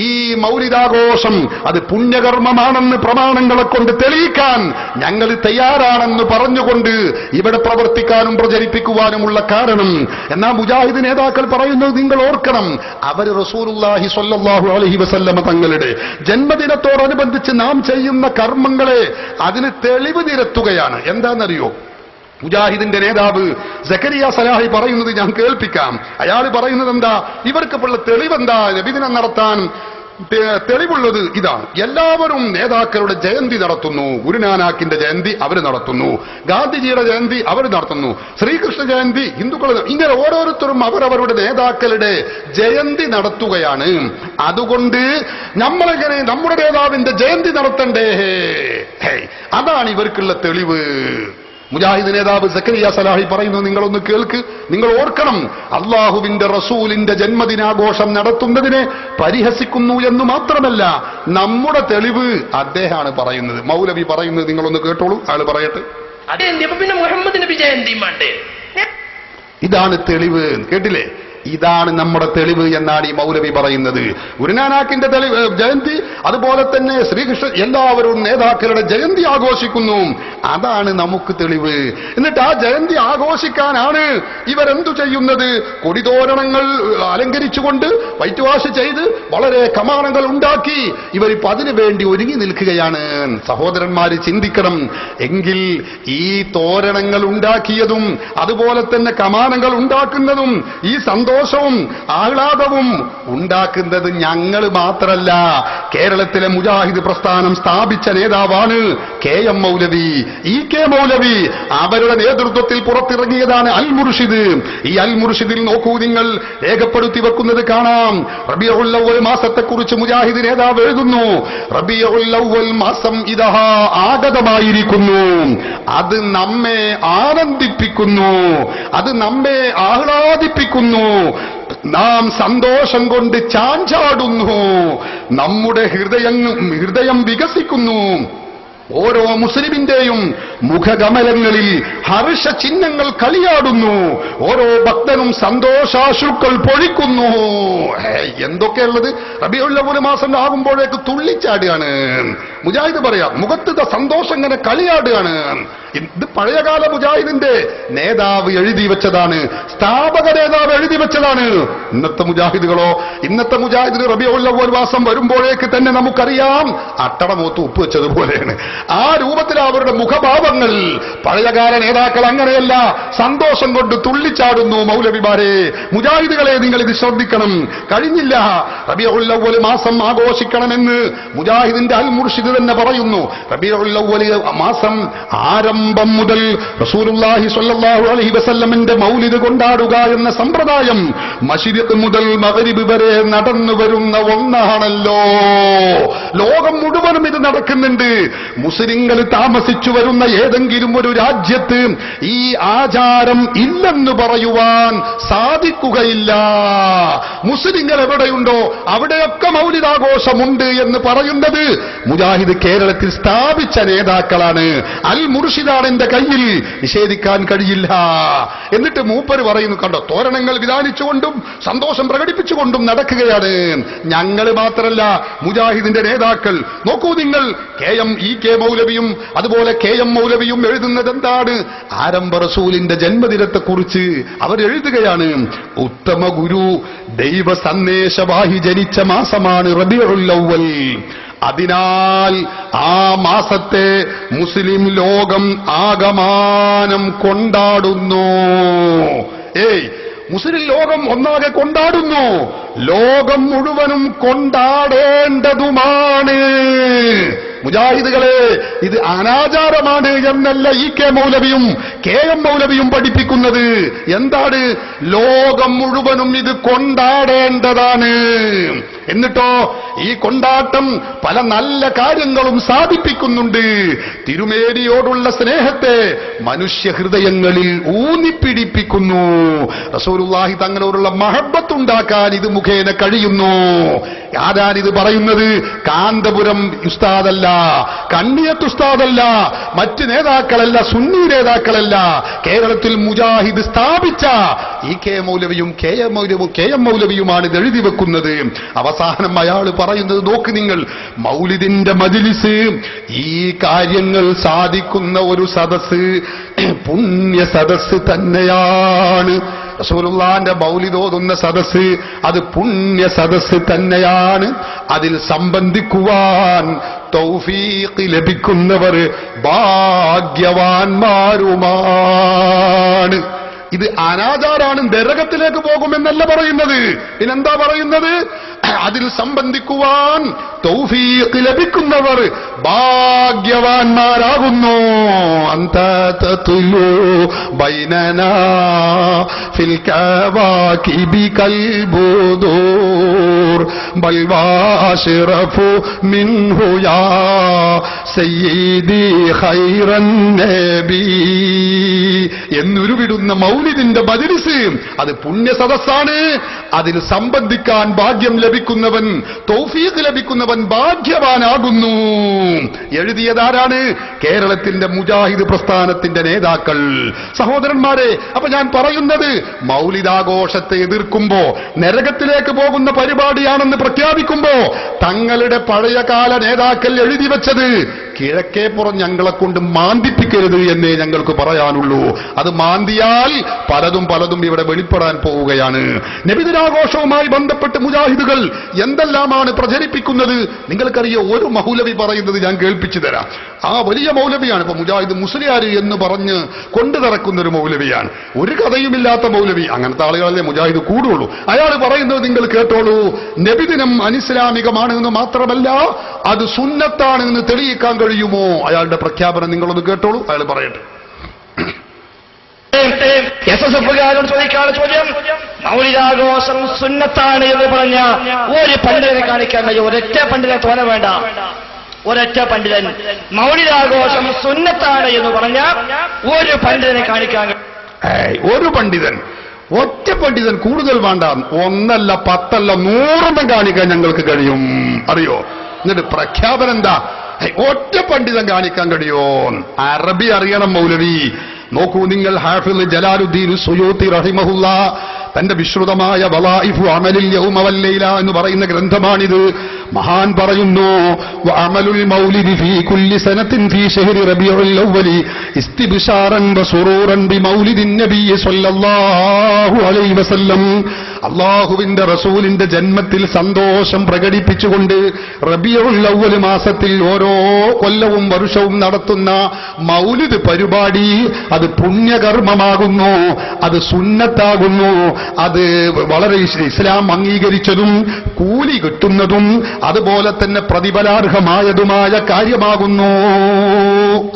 ഈ മൗലിദാഘോഷം അത് പുണ്യകർമ്മമാണെന്ന് പ്രമാണങ്ങളെ കൊണ്ട് തെളിയിക്കാൻ ഞങ്ങൾ തയ്യാറാണെന്ന് പറഞ്ഞുകൊണ്ട് ഇവിടെ പ്രവർത്തിക്കാനും പ്രചരിപ്പിക്കുവാനുമുള്ള കാരണം. എന്നാൽ മുജാഹിദ് നേതാക്കൾ പറയുന്നത് നിങ്ങൾ ഓർക്കണം, അവർ റസൂലുള്ളാഹി സ്വല്ലല്ലാഹു അലൈഹി വസല്ലമ തങ്ങളുടെ ജന്മദിനത്തോടനുബന്ധിച്ച് നാം ചെയ്യുന്ന കർമ്മങ്ങളെ അതിന് തെളിവ് നിരത്തുകയാണ്. എന്താണെന്നറിയോ? മുജാഹിദിന്റെ നേതാവ് സക്കരിയ സലാഹി പറയുന്നത് ഞാൻ കേൾപ്പിക്കാം. അയാൾ പറയുന്നത് എന്താ? ഇവർക്കുള്ള തെളിവെന്താ നബിദിനം നടത്താൻ തെളിവുള്ളത് ഇതാണ്. എല്ലാവരും നേതാക്കളുടെ ജയന്തി നടത്തുന്നു. ഗുരുനാനാക്കിന്റെ ജയന്തി അവർ നടത്തുന്നു, ഗാന്ധിജിയുടെ ജയന്തി അവർ നടത്തുന്നു, ശ്രീകൃഷ്ണ ജയന്തി ഹിന്ദുക്കൾ, ഇങ്ങനെ ഓരോരുത്തരും അവരവരുടെ നേതാക്കളുടെ ജയന്തി നടത്തുകയാണ്. അതുകൊണ്ട് നമ്മളെങ്ങനെ നമ്മുടെ നേതാവിന്റെ ജയന്തി നടത്തണ്ടേ? അതാണ് ഇവർക്കുള്ള തെളിവ്. മുജാഹിദ് നേതാവ് സക്കരിയ സലാഹി പറയുന്നത് നിങ്ങളൊന്ന് കേൾക്ക്. നിങ്ങൾ ഓർക്കണം, അള്ളാഹുവിന്റെ റസൂലിന്റെ ജന്മദിനാഘോഷം നടത്തുന്നതിനെ പരിഹസിക്കുന്നു എന്ന് മാത്രമല്ല, നമ്മുടെ തെളിവ് അദ്ദേഹമാണ് പറയുന്നത്. മൗലവി പറയുന്നത് നിങ്ങളൊന്ന് കേട്ടോളൂ. ആള് പറയട്ടെ. മുഹമ്മദ് നബി ജയന്തി ഇതാണ് തെളിവ്. കേട്ടില്ലേ? ഇതാണ് നമ്മുടെ തെളിവ് എന്നാണ് ഈ മൗലവി പറയുന്നത്. ഗുരുനാനാക്കിന്റെ ജയന്തി, അതുപോലെ തന്നെ ശ്രീകൃഷ്ണ, എല്ലാവരും നേതാക്കളുടെ ജയന്തി ആഘോഷിക്കുന്നു. അതാണ് നമുക്ക് തെളിവ്. എന്നിട്ട് ആ ജയന്തി ആഘോഷിക്കാനാണ് ഇവരെന്തു ചെയ്യുന്നത്? കൊടിതോരണങ്ങൾ അലങ്കരിച്ചുകൊണ്ട് വൈറ്റ് വാഷ് ചെയ്ത് വളരെ കമാനങ്ങൾ ഉണ്ടാക്കി ഇവരിപ്പോ അതിനു വേണ്ടി ഒരുങ്ങി നിൽക്കുകയാണ്. സഹോദരന്മാര് ചിന്തിക്കണം. എങ്കിൽ ഈ തോരണങ്ങൾ ഉണ്ടാക്കിയതും അതുപോലെ തന്നെ കമാനങ്ങൾ ഉണ്ടാക്കുന്നതും ഈ സന്തോഷവും ആഹ്ലാദവും ഉണ്ടാക്കുന്നത് ഞങ്ങൾ മാത്രല്ല, കേരളത്തിലെ മുജാഹിദ് പ്രസ്ഥാനം സ്ഥാപിച്ച നേതാവാണ് KM മൗലവി, EK മൗലവി. അവരുടെ നേതൃത്വത്തിൽ പുറത്തിറങ്ങിയതാണ് അൽ മുർഷിദ്. ഈ അൽ മുർഷിദിൽ നോക്കൂ നിങ്ങൾ, രേഖപ്പെടുത്തി വെക്കുന്നത് കാണാം. റബീഉൽ അവ്വൽ മാസത്തെക്കുറിച്ച് മുജാഹിദ് നേതാവ് എഴുതുന്നു, റബീഉൽ അവ്വൽ മാസം ഇതാ ആഗതമായിരിക്കുന്നു, അത് നമ്മെ ആനന്ദിപ്പിക്കുന്നു, അത് നമ്മെ ആഹ്ലാദിപ്പിക്കുന്നു, നാം സന്തോഷം കൊണ്ട് ചാഞ്ചാടുന്നു, നമ്മുടെ ഹൃദയം വികസിക്കുന്നു. ഓരോ മുസ്ലിമിന്റെയും മുഖകമലങ്ങളിൽ ഹർഷ ചിഹ്നങ്ങൾ കളിയാടുന്നു, ഓരോ ഭക്തനും സന്തോഷാശ്രുക്കൾ പൊഴിക്കുന്നു. എന്തൊക്കെയുള്ളത്? റബീഉൽ അവ്വൽ മാസം ആകുമ്പോഴേക്ക് തുള്ളിച്ചാടുകയാണ്. മുജാഹിദ് പറയാം, മുഖത്ത് സന്തോഷം ഇങ്ങനെ കളിയാടുകയാണ്. ഇത് പഴയകാല മുജാഹിദിന്റെ നേതാവ് എഴുതി വെച്ചതാണ്, സ്ഥാപക നേതാവ് എഴുതി വെച്ചതാണ്. ഇന്നത്തെ മുജാഹിദുകളോ? ഇന്നത്തെ മുജാഹിദിന് റബീഉൽ അവ്വൽ മാസം വരുമ്പോഴേക്ക് തന്നെ നമുക്കറിയാം അട്ടടമൂത്ത് ഉപ്പ് വെച്ചതുപോലെയാണ്. ആ രൂപത്തിൽ അവരുടെ മുഖഭാവങ്ങൾ. പഴയകാല നേതാക്കൾ അങ്ങനെയല്ല, സന്തോഷം കൊണ്ട് തുള്ളിച്ചാടുന്നു. മൗലവിമാരെ, മുജാഹിദുകളെ, നിങ്ങൾ ഇത് ശ്രദ്ധിക്കണം. കഴിഞ്ഞില്ല, റബീഉൽ അവ്വൽ മാസം ആഘോഷിക്കണമെന്ന് മുജാഹിദിന്റെ അൽ മുർഷിദ് തന്നെ പറയുന്നു. റബീഉൽ അവ്വൽ മാസം ആരംഭം മുതൽ റസൂലുള്ളാഹി സ്വല്ലല്ലാഹു അലൈഹി വസല്ലമിന്റെ മൗലിദ് കൊണ്ടാടുക എന്ന സമ്പ്രദായം മശ്രിഖ് മുതൽ മഗ്രിബ് വരെ നടന്നു വരുന്ന ഒന്നാണല്ലോ. ലോകം മുഴുവനും ഇത് നടക്കുന്നുണ്ട്. മുസ്ലിങ്ങൾ താമസിച്ചു വരുന്ന ഏതെങ്കിലും ഒരു രാജ്യത്ത് ഈ ആചാരം ഇല്ലെന്ന് പറയുവാൻ സാധിക്കുകയില്ല. മുസ്ലിങ്ങൾ എവിടെയുണ്ടോ അവിടെയൊക്കെ മൗലിദാഘോഷമുണ്ട് എന്ന് പറയുന്നത് മുജാഹിദ് കേരളത്തിൽ സ്ഥാപിച്ച നേതാക്കളാണ്. അൽ മുർഷിദാണ് എന്റെ കയ്യിൽ, നിഷേധിക്കാൻ കഴിയില്ല. എന്നിട്ട് മൂപ്പര് പറയുന്നു, കണ്ടോ, തോരണങ്ങൾ വിധാനിച്ചുകൊണ്ടും സന്തോഷം പ്രകടിപ്പിച്ചുകൊണ്ടും നടക്കുകയാണ്. ഞങ്ങൾ മാത്രമല്ല, മുജാഹിദിന്റെ നേതാക്കൾ നോക്കൂ നിങ്ങൾ. കെ മൗലവിയും അതുപോലെ KM മൗലവിയും എഴുതുന്നത് എന്താണ്? ആരംഭ റസൂലിന്റെ ജന്മദിനത്തെക്കുറിച്ച് അവർ എഴുതുകയാണ്, ഉത്തമ ഗുരു ദൈവ സന്ദേശവാഹി ജനിച്ച മാസമാണ് റബീഉൽ അവ്വൽ. അതിനാൽ ആ മാസത്തെ മുസ്ലിം ലോകം ആകമാനം കൊണ്ടാടുന്നു. മുസ്ലിം ലോകം ഒന്നാകെ കൊണ്ടാടുന്നു. ലോകം മുഴുവനും കൊണ്ടാടേണ്ടതുമാണ്. മുജാഹിദുകളെ, ഇത് അനാചാരമാണ് എന്നല്ല KM മൗലവിയും KM മൗലവിയും പഠിപ്പിക്കുന്നത്. എന്താണ്? ലോകം മുഴുവനും ഇത് കൊണ്ടാടേണ്ടതാണ്. എന്നിട്ടോ ഈ കൊണ്ടാട്ടം പല നല്ല കാര്യങ്ങളും സാധിപ്പിക്കുന്നുണ്ട്. തിരുമേനിയോടുള്ള സ്നേഹത്തെ മനുഷ്യ ഹൃദയങ്ങളിൽ ഊന്നിപ്പിടിപ്പിക്കുന്നു. റസൂലുള്ളാഹി തങ്ങളോടുള്ള മഹബത്തുണ്ടാക്കാൻ ഇത് മുഖേന കഴിയുന്നു. ആരാണിത് പറയുന്നത്? കാന്തപുരം ഉസ്താദല്ല, കണ്ണിയത്ത് ഉസ്താദല്ല, മറ്റ് നേതാക്കളല്ല, സുന്നി നേതാക്കളല്ല. കേരളത്തിൽ മുജാഹിദ് സ്ഥാപിച്ച KM മൗലവിയും KM മൗലവിയുമാണ് ഇത് എഴുതി വെക്കുന്നത്. അവസാനം അയാൾ പറയുന്നത് നോക്ക് നിങ്ങൾ, മൗലിദിന്റെ മജ്ലിസ്, ഈ കാര്യങ്ങൾ സാധിക്കുന്ന ഒരു സദസ്സ് പുണ്യ സദസ്സ് തന്നെയാണ്. റസൂലുള്ളാഹിന്റെ മൗലിദ് ഓതുന്ന സദസ്സ് അത് പുണ്യ സദസ്സ് തന്നെയാണ്. അതിൽ സംബന്ധിക്കുവാൻ തൗഫീഖ് ലഭിക്കുന്നവർ ഭാഗ്യവാന്മാരുമാണ്. ഇത് അനാചാരാണ്, നരകത്തിലേക്ക് പോകുമെന്നല്ല പറയുന്നത്. പിന്നെന്താ പറയുന്നത്? അതിൽ സംബന്ധിക്കുവാൻ തൗഫീഖ് ലഭിക്കുന്നവർ ഭാഗ്യവാന്മാരാകുന്നു. അന്തതതുലു ബൈനനാ ഫിൽ കവാകിബി കൽബുദൂർ ബൽ വാശറഫു മിൻഹു യാ സയ്യിദി ഖൈറൻ നബി എന്നുരുവിടുന്ന മൗലിദിന്റെ മജ്ലിസ് അത് പുണ്യ സദസ്സാണ്. അതിൽ സംബന്ധിക്കാൻ ഭാഗ്യം ലഭിക്കുന്നവൻ, തൗഫീഖ് ലഭിക്കുന്നവൻ ഭാഗ്യവാനാകുന്നു. എഴുതിയതാരാണ്? കേരളത്തിന്റെ മുജാഹിദ് പ്രസ്ഥാനത്തിന്റെ നേതാക്കൾ. സഹോദരന്മാരെ, അപ്പൊ ഞാൻ പറയുന്നത്, മൗലിദാഘോഷത്തെ എതിർക്കുമ്പോ, നരകത്തിലേക്ക് പോകുന്ന പരിപാടിയാണെന്ന് പ്രഖ്യാപിക്കുമ്പോ തങ്ങളുടെ പഴയകാല നേതാക്കൾ എഴുതി വെച്ചത് കിഴക്കേപ്പുറം ഞങ്ങളെ കൊണ്ട് മാന്തിപ്പിക്കരുത് എന്നേ ഞങ്ങൾക്ക് പറയാനുള്ളൂ. അത് മാന്തിയാൽ പലതും ഇവിടെ വെളിപ്പെടാൻ പോവുകയാണ്. നബിദിനാഘോഷവുമായി ബന്ധപ്പെട്ട് മുജാഹിദുകൾ എന്തെല്ലാമാണ് പ്രചരിപ്പിക്കുന്നത് നിങ്ങൾക്കറിയോ? ഒരു മൗലവി പറയുന്നത് ഞാൻ കേൾപ്പിച്ചു തരാം. ആ വലിയ മൗലവിയാണ്. ഇപ്പൊ മുജാഹിദ് മുസ്ലിയാർ എന്ന് പറഞ്ഞ് കൊണ്ടു നടക്കുന്ന ഒരു മൗലവിയാണ്. ഒരു കഥയുമില്ലാത്ത മൗലവി. അങ്ങനത്തെ ആളുകളല്ലേ മുജാഹിദ് കൂടുള്ളൂ. അയാൾ പറയുന്നത് നിങ്ങൾ കേട്ടോളൂ. നബിദിനം അനിസ്ലാമികമാണ് എന്ന് മാത്രമല്ല, അത് സുന്നത്താണ് എന്ന് തെളിയിക്കാൻ കഴിയുമോ? അയാളുടെ പ്രഖ്യാപനം നിങ്ങളൊന്ന് കേട്ടോളൂ. അയാൾ പറയട്ടെ. SSFകാരോട് ചോദിക്കാനുള്ള ചോദ്യം, മൗലിദാഘോഷം സുന്നത്താണ് എന്ന് പറഞ്ഞ ഒരു പണ്ഡിതനെ കാണിക്കാൻ കഴിയും? ഒരൊറ്റ പണ്ഡിതനെ തോന്ന വേണ്ട, ഒരൊറ്റ പണ്ഡിതൻ മൗലിദാഘോഷം സുന്നത്താണ് എന്ന് പറഞ്ഞ ഒരു പണ്ഡിതനെ കാണിക്കാൻ ഒരു പണ്ഡിതൻ, ഒറ്റ പണ്ഡിതൻ, കൂടുതൽ വേണ്ട. ഒന്നല്ല, 10 അല്ല, 100 കാണിക്കാൻ ഞങ്ങൾക്ക് കഴിയും. അറിയോ? എന്നിട്ട് പ്രഖ്യാപനം എന്താ? ഒറ്റ പണ്ഡിതൻ കാണിക്കാൻ കഴിയോ? അറബി അറിയണം മൗലവി. നോക്കൂ നിങ്ങൾ, ഹാഫിള് ജലാലുദ്ദീൻ സുയൂത്തി റഹിമഹുല്ലാ തന്റെ വിശ്രുതമായ വലായിഫു അമലിൽ യൗമ വല്ലൈല എന്ന് പറയുന്ന ഗ്രന്ഥമാണിത്. മഹാൻ പറയുന്നു, വഅമലുൽ മൗലിദി ഫീ കുല്ലി സനത്തിൻ ഫീ ശഹ്രി റബീഉൽ അവ്വലി ഇസ്തിബ്ശാറൻ വസുറൂറൻ ബിമൗലിദിൻ നബി സ്വല്ലല്ലാഹു അലൈഹി വസല്ലം. അല്ലാഹുവിന്റെ റസൂലിന്റെ ജന്മത്തിൽ സന്തോഷം പ്രകടിപ്പിച്ചുകൊണ്ട് റബീഉൽ അവ്വൽ മാസത്തിൽ ഓരോ കൊല്ലവും വർഷവും നടത്തുന്ന മൗലിദ് പരിപാടി അത് പുണ്യകർമ്മമാകുന്നു, അത് സുന്നത്താകുന്നു, അത് വളരെ ഇസ്ലാം അംഗീകരിച്ചതും കൂലി കിട്ടുന്നതും അതുപോലെ തന്നെ പ്രതിഫലാർഹമായതുമായ കാര്യമാകുന്നു.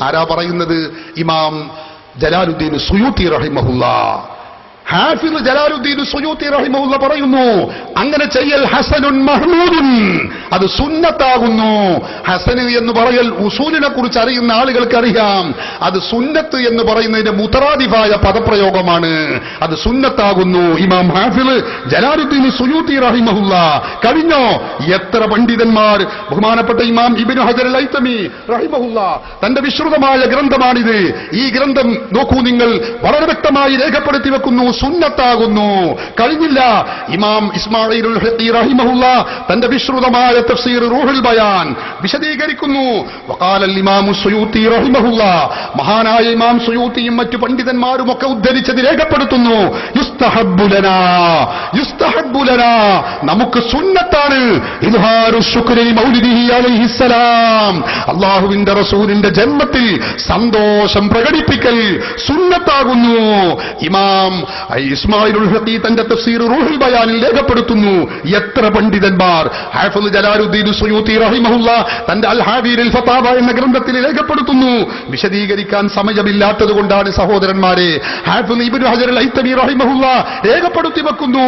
ആരാ പറയുന്നത്? ഇമാം ജലാലുദ്ദീൻ സുയൂത്തി റഹിമഹുല്ലാഹ്. ഹാഫിദ് ജലാലുദ്ദീൻ സുയൂത്തി റഹിമഹുല്ലാഹ് പറയുന്നു, അങ്ങനെ ചെയ്യൽ ഹസനുൻ മഹ്മൂദുൻ, അത് സുന്നത്താകുന്നു. ഹസന് എന്ന് പറയൽ ഉസൂലിനെ കുറിച്ച് അറിയുന്ന ആളുകൾക്ക് അറിയാം, അത് സുന്നത്ത് എന്ന് പറയുന്നതിന്റെ മുതറാദിഫായ പദപ്രയോഗമാണ്, അത് സുന്നത്താകുന്നു. ഇമാം ഹാഫിദ് ജലാലുദ്ദീൻ സുയൂത്തി റഹിമഹുല്ലാഹ്. കഴിഞ്ഞോ എത്ര പണ്ഡിതന്മാർ, ബഹുമാനപ്പെട്ട ഇമാം ഇബ്നു ഹജർ അൽ ഹൈതമി റഹിമഹുല്ലാഹ് തന്റെ വിശ്രുതമായ ഗ്രന്ഥമാണിത്. ഈ ഗ്രന്ഥം നോക്കൂ നിങ്ങൾ, വളരെ വ്യക്തമായി രേഖപ്പെടുത്തി വെക്കുന്നു, സുന്നത്താകുന്നു. കഴിഞ്ഞില്ല, ഇമാം ഇസ്മാഈലുൽ ഹഖി റഹിമഹുല്ലാഹ് തന്റെ വിശ്രുതമായ തഫ്സീർ റൂഹുൽ ബയാൻ വിശദീകരിക്കുന്നു. വഖാലൽ ഇമാം സുയൂത്തി റഹിമഹുല്ലാഹ്, മഹാനായ ഇമാം സുയൂത്തിയും മറ്റു പണ്ഡിതന്മാരും ഒക്കെ ഉദ്ധരിച്ചത് രേഖപ്പെടുത്തുന്നു, യുസ്തഹബ്ബു ലനാ, നമുക്ക് സുന്നത്താണ് ഇദ്ഹാറു ശുക്രി മൗലിദിഹി അലൈഹിസ്സലാം, അല്ലാഹുവിന്റെ റസൂലിന്റെ ജന്മത്തിൽ സന്തോഷം പ്രകടിപ്പിക്കൽ സുന്നത്താകുന്നു. ഇമാം ഇസ്മാഈലുൽ ഹഖി തന്റെ തഫ്സീർ റൂഹുൽ ബയാനിൽ രേഖപ്പെടുത്തുന്നു. എത്ര പണ്ഡിതന്മാർ! ഹാഫിദ് ജലാലുദ്ദീൻ സുയൂത്തി റഹിമഹുല്ലാഹ് തന്റെ അൽ ഹാബീരിൽ ഫതാവ എന്ന ഗ്രന്ഥത്തിൽ രേഖപ്പെടുത്തുന്നു. വിശദീകരിക്കാൻ സമയമില്ലാത്തത് കൊണ്ടാണ് സഹോദരന്മാരെ. ഹാഫിദ് ഇബ്നു ഹജർ അൽ ഹൈതമി റഹിമഹുല്ലാഹ് രേഖപ്പെടുത്തി വെക്കുന്നു,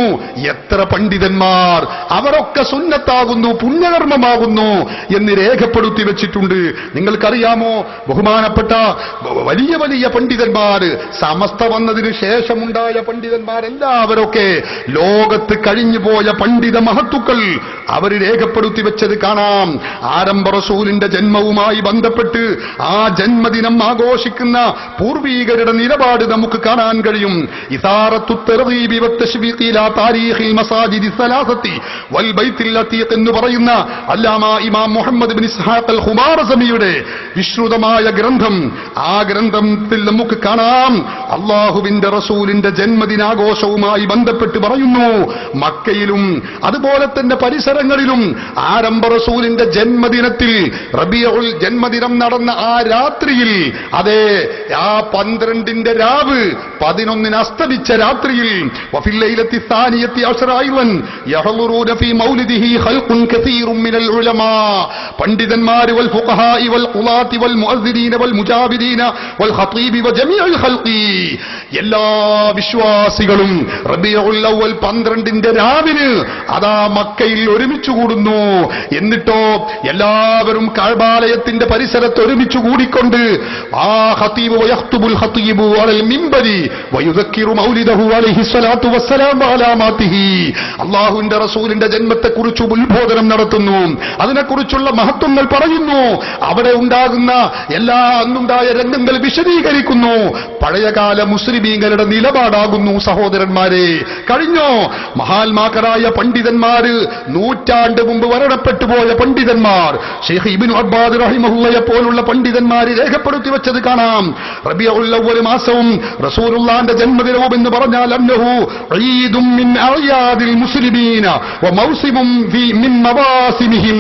എത്ര പണ്ഡിതന്മാർ, അവരൊക്കെ സുന്നത്താകുന്നു, പുണ്യകർമ്മമാകുന്നു എന്ന് രേഖപ്പെടുത്തി വെച്ചിട്ടുണ്ട്. നിങ്ങൾക്കറിയാമോ, ബഹുമാനപ്പെട്ട വലിയ വലിയ പണ്ഡിതന്മാർ, സമസ്ത വന്നതിന് ശേഷമുണ്ടായ പണ്ഡിതന്മാരെല്ലാവരൊക്കെ ലോകത്ത് കഴിഞ്ഞുപോയ പണ്ഡിത മഹത്തുക്കൾ അവർ രേഖപ്പെടുത്തി വെച്ചത് കാണാം. ആരംഭ റസൂലിന്റെ ജന്മവുമായി ബന്ധപ്പെട്ട് ആ ജന്മദിനം ആഘോഷിക്കുന്ന പൂർവീകരുടെ നിലപാട് നമുക്ക് കാണാൻ കഴിയും. ഇസാറത്തു തർഗീബി വത്തശ്വീഖി ഇലാ താരീഖിൽ മസാജിദി സലാസത്തി വൽ ബൈത്തുൽ അതീഖ് എന്ന് പറയുന്ന അല്ലാമ ഇമാം മുഹമ്മദ് ബിൻ ഇസ്ഹാഖ് അൽ ഖുമാറസമിയുടെ വിശ്രുതമായ ഗ്രന്ഥം. ആ ഗ്രന്ഥത്തിൽ നമുക്ക് കാണാം, അല്ലാഹുവിന്റെ റസൂലിന്റെ ജന്മദിനാഘോഷവുമായി ബന്ധപ്പെട്ട് പറയുന്നു, മക്കയിലും അതുപോലെ തന്നെ പരിസരങ്ങളിലും ആരംഭ റസൂലിന്റെ ജന്മദിനത്തിൽ റബീഉൽ ജന്മദിനം നടന്ന ആ രാത്രിയിൽ, അതെ ആ 12ന്റെ രാവ് 11 അസ്തമിച്ച രാത്രിയിൽ, വഫിൽ ലൈലത്തി സാനിയത്തി അശ്റ അയ്ളൻ യഹ്ളുറൂന ഫീ മൗലിദിഹി ഖൽഖുൻ കസീറുൻ മിനൽ ഉലമാ, പണ്ഡിതന്മാർ വൽ ഫുഖഹാഇ വൽ ഖുലാത്തി വൽ മുഅദ്ദിനീന വൽ മുജാബിദീന വൽ ഖതീബി വജമീഉൽ ഖൽഖി, എല്ലാ വിശ്വാസികളും റബീഉൽ അവ്വൽ 12ന്റെ രാവിന് അതാ മക്കയിൽ ഒരുമിച്ച് കൂടുന്നു. എന്നിട്ടോ എല്ലാവരും കഅബാലയത്തിന്റെ പരിസരത്ത് ഒരുമിച്ച് കൂടിക്കൊണ്ട് ആ ഖതീബ് വയഖ്തുബുൽ ഖതീബു അലൽ മിംബരി വയുദക്കിറു മൗലിദഹു അലൈഹി സ്വലാത്തു വസ്സലാം വഅലാമാതിഹി, അല്ലാഹുവിന്റെ റസൂലിന്റെ ജന്മത്തെക്കുറിച്ച് ഉത്ബോധനം നടത്തുന്നു, അതിനെക്കുറിച്ചുള്ള മഹത്വങ്ങൾ പറയുന്നു, അവിടെ ഉണ്ടാകുന്ന എല്ലാ അന്നുണ്ടായ രംഗങ്ങൾ വിശദീകരിക്കുന്നു. പഴയകാല മുസ്ലിമീങ്ങളുടെ നിലപാടാകുന്നു സഹോദരന്മാരെ. കഴിഞ്ഞോ മഹാത്മാക്കളായ പണ്ഡിതന്മാര്, നൂറ്റാണ്ട് മുമ്പ് മരണപ്പെട്ടു പോയ പണ്ഡിതന്മാർ, ശൈഖ് ഇബ്നു അബ്ബാദ് റഹിമഹുള്ളയെ പോലുള്ള പണ്ഡിതന്മാര് രേഖപ്പെടുത്തി വെച്ചത് കാണാം. റബീഉൽ അവ്വൽ മാസവും റസൂലുള്ളാഹിന്റെ ജന്മദിനവും എന്ന് പറഞ്ഞാൽ അന്നഹു ഈദും മിൻ അഅയാദിൽ മുസ്ലിമീന വ മൗസിമും മിൻ മവാസിമിഹിം,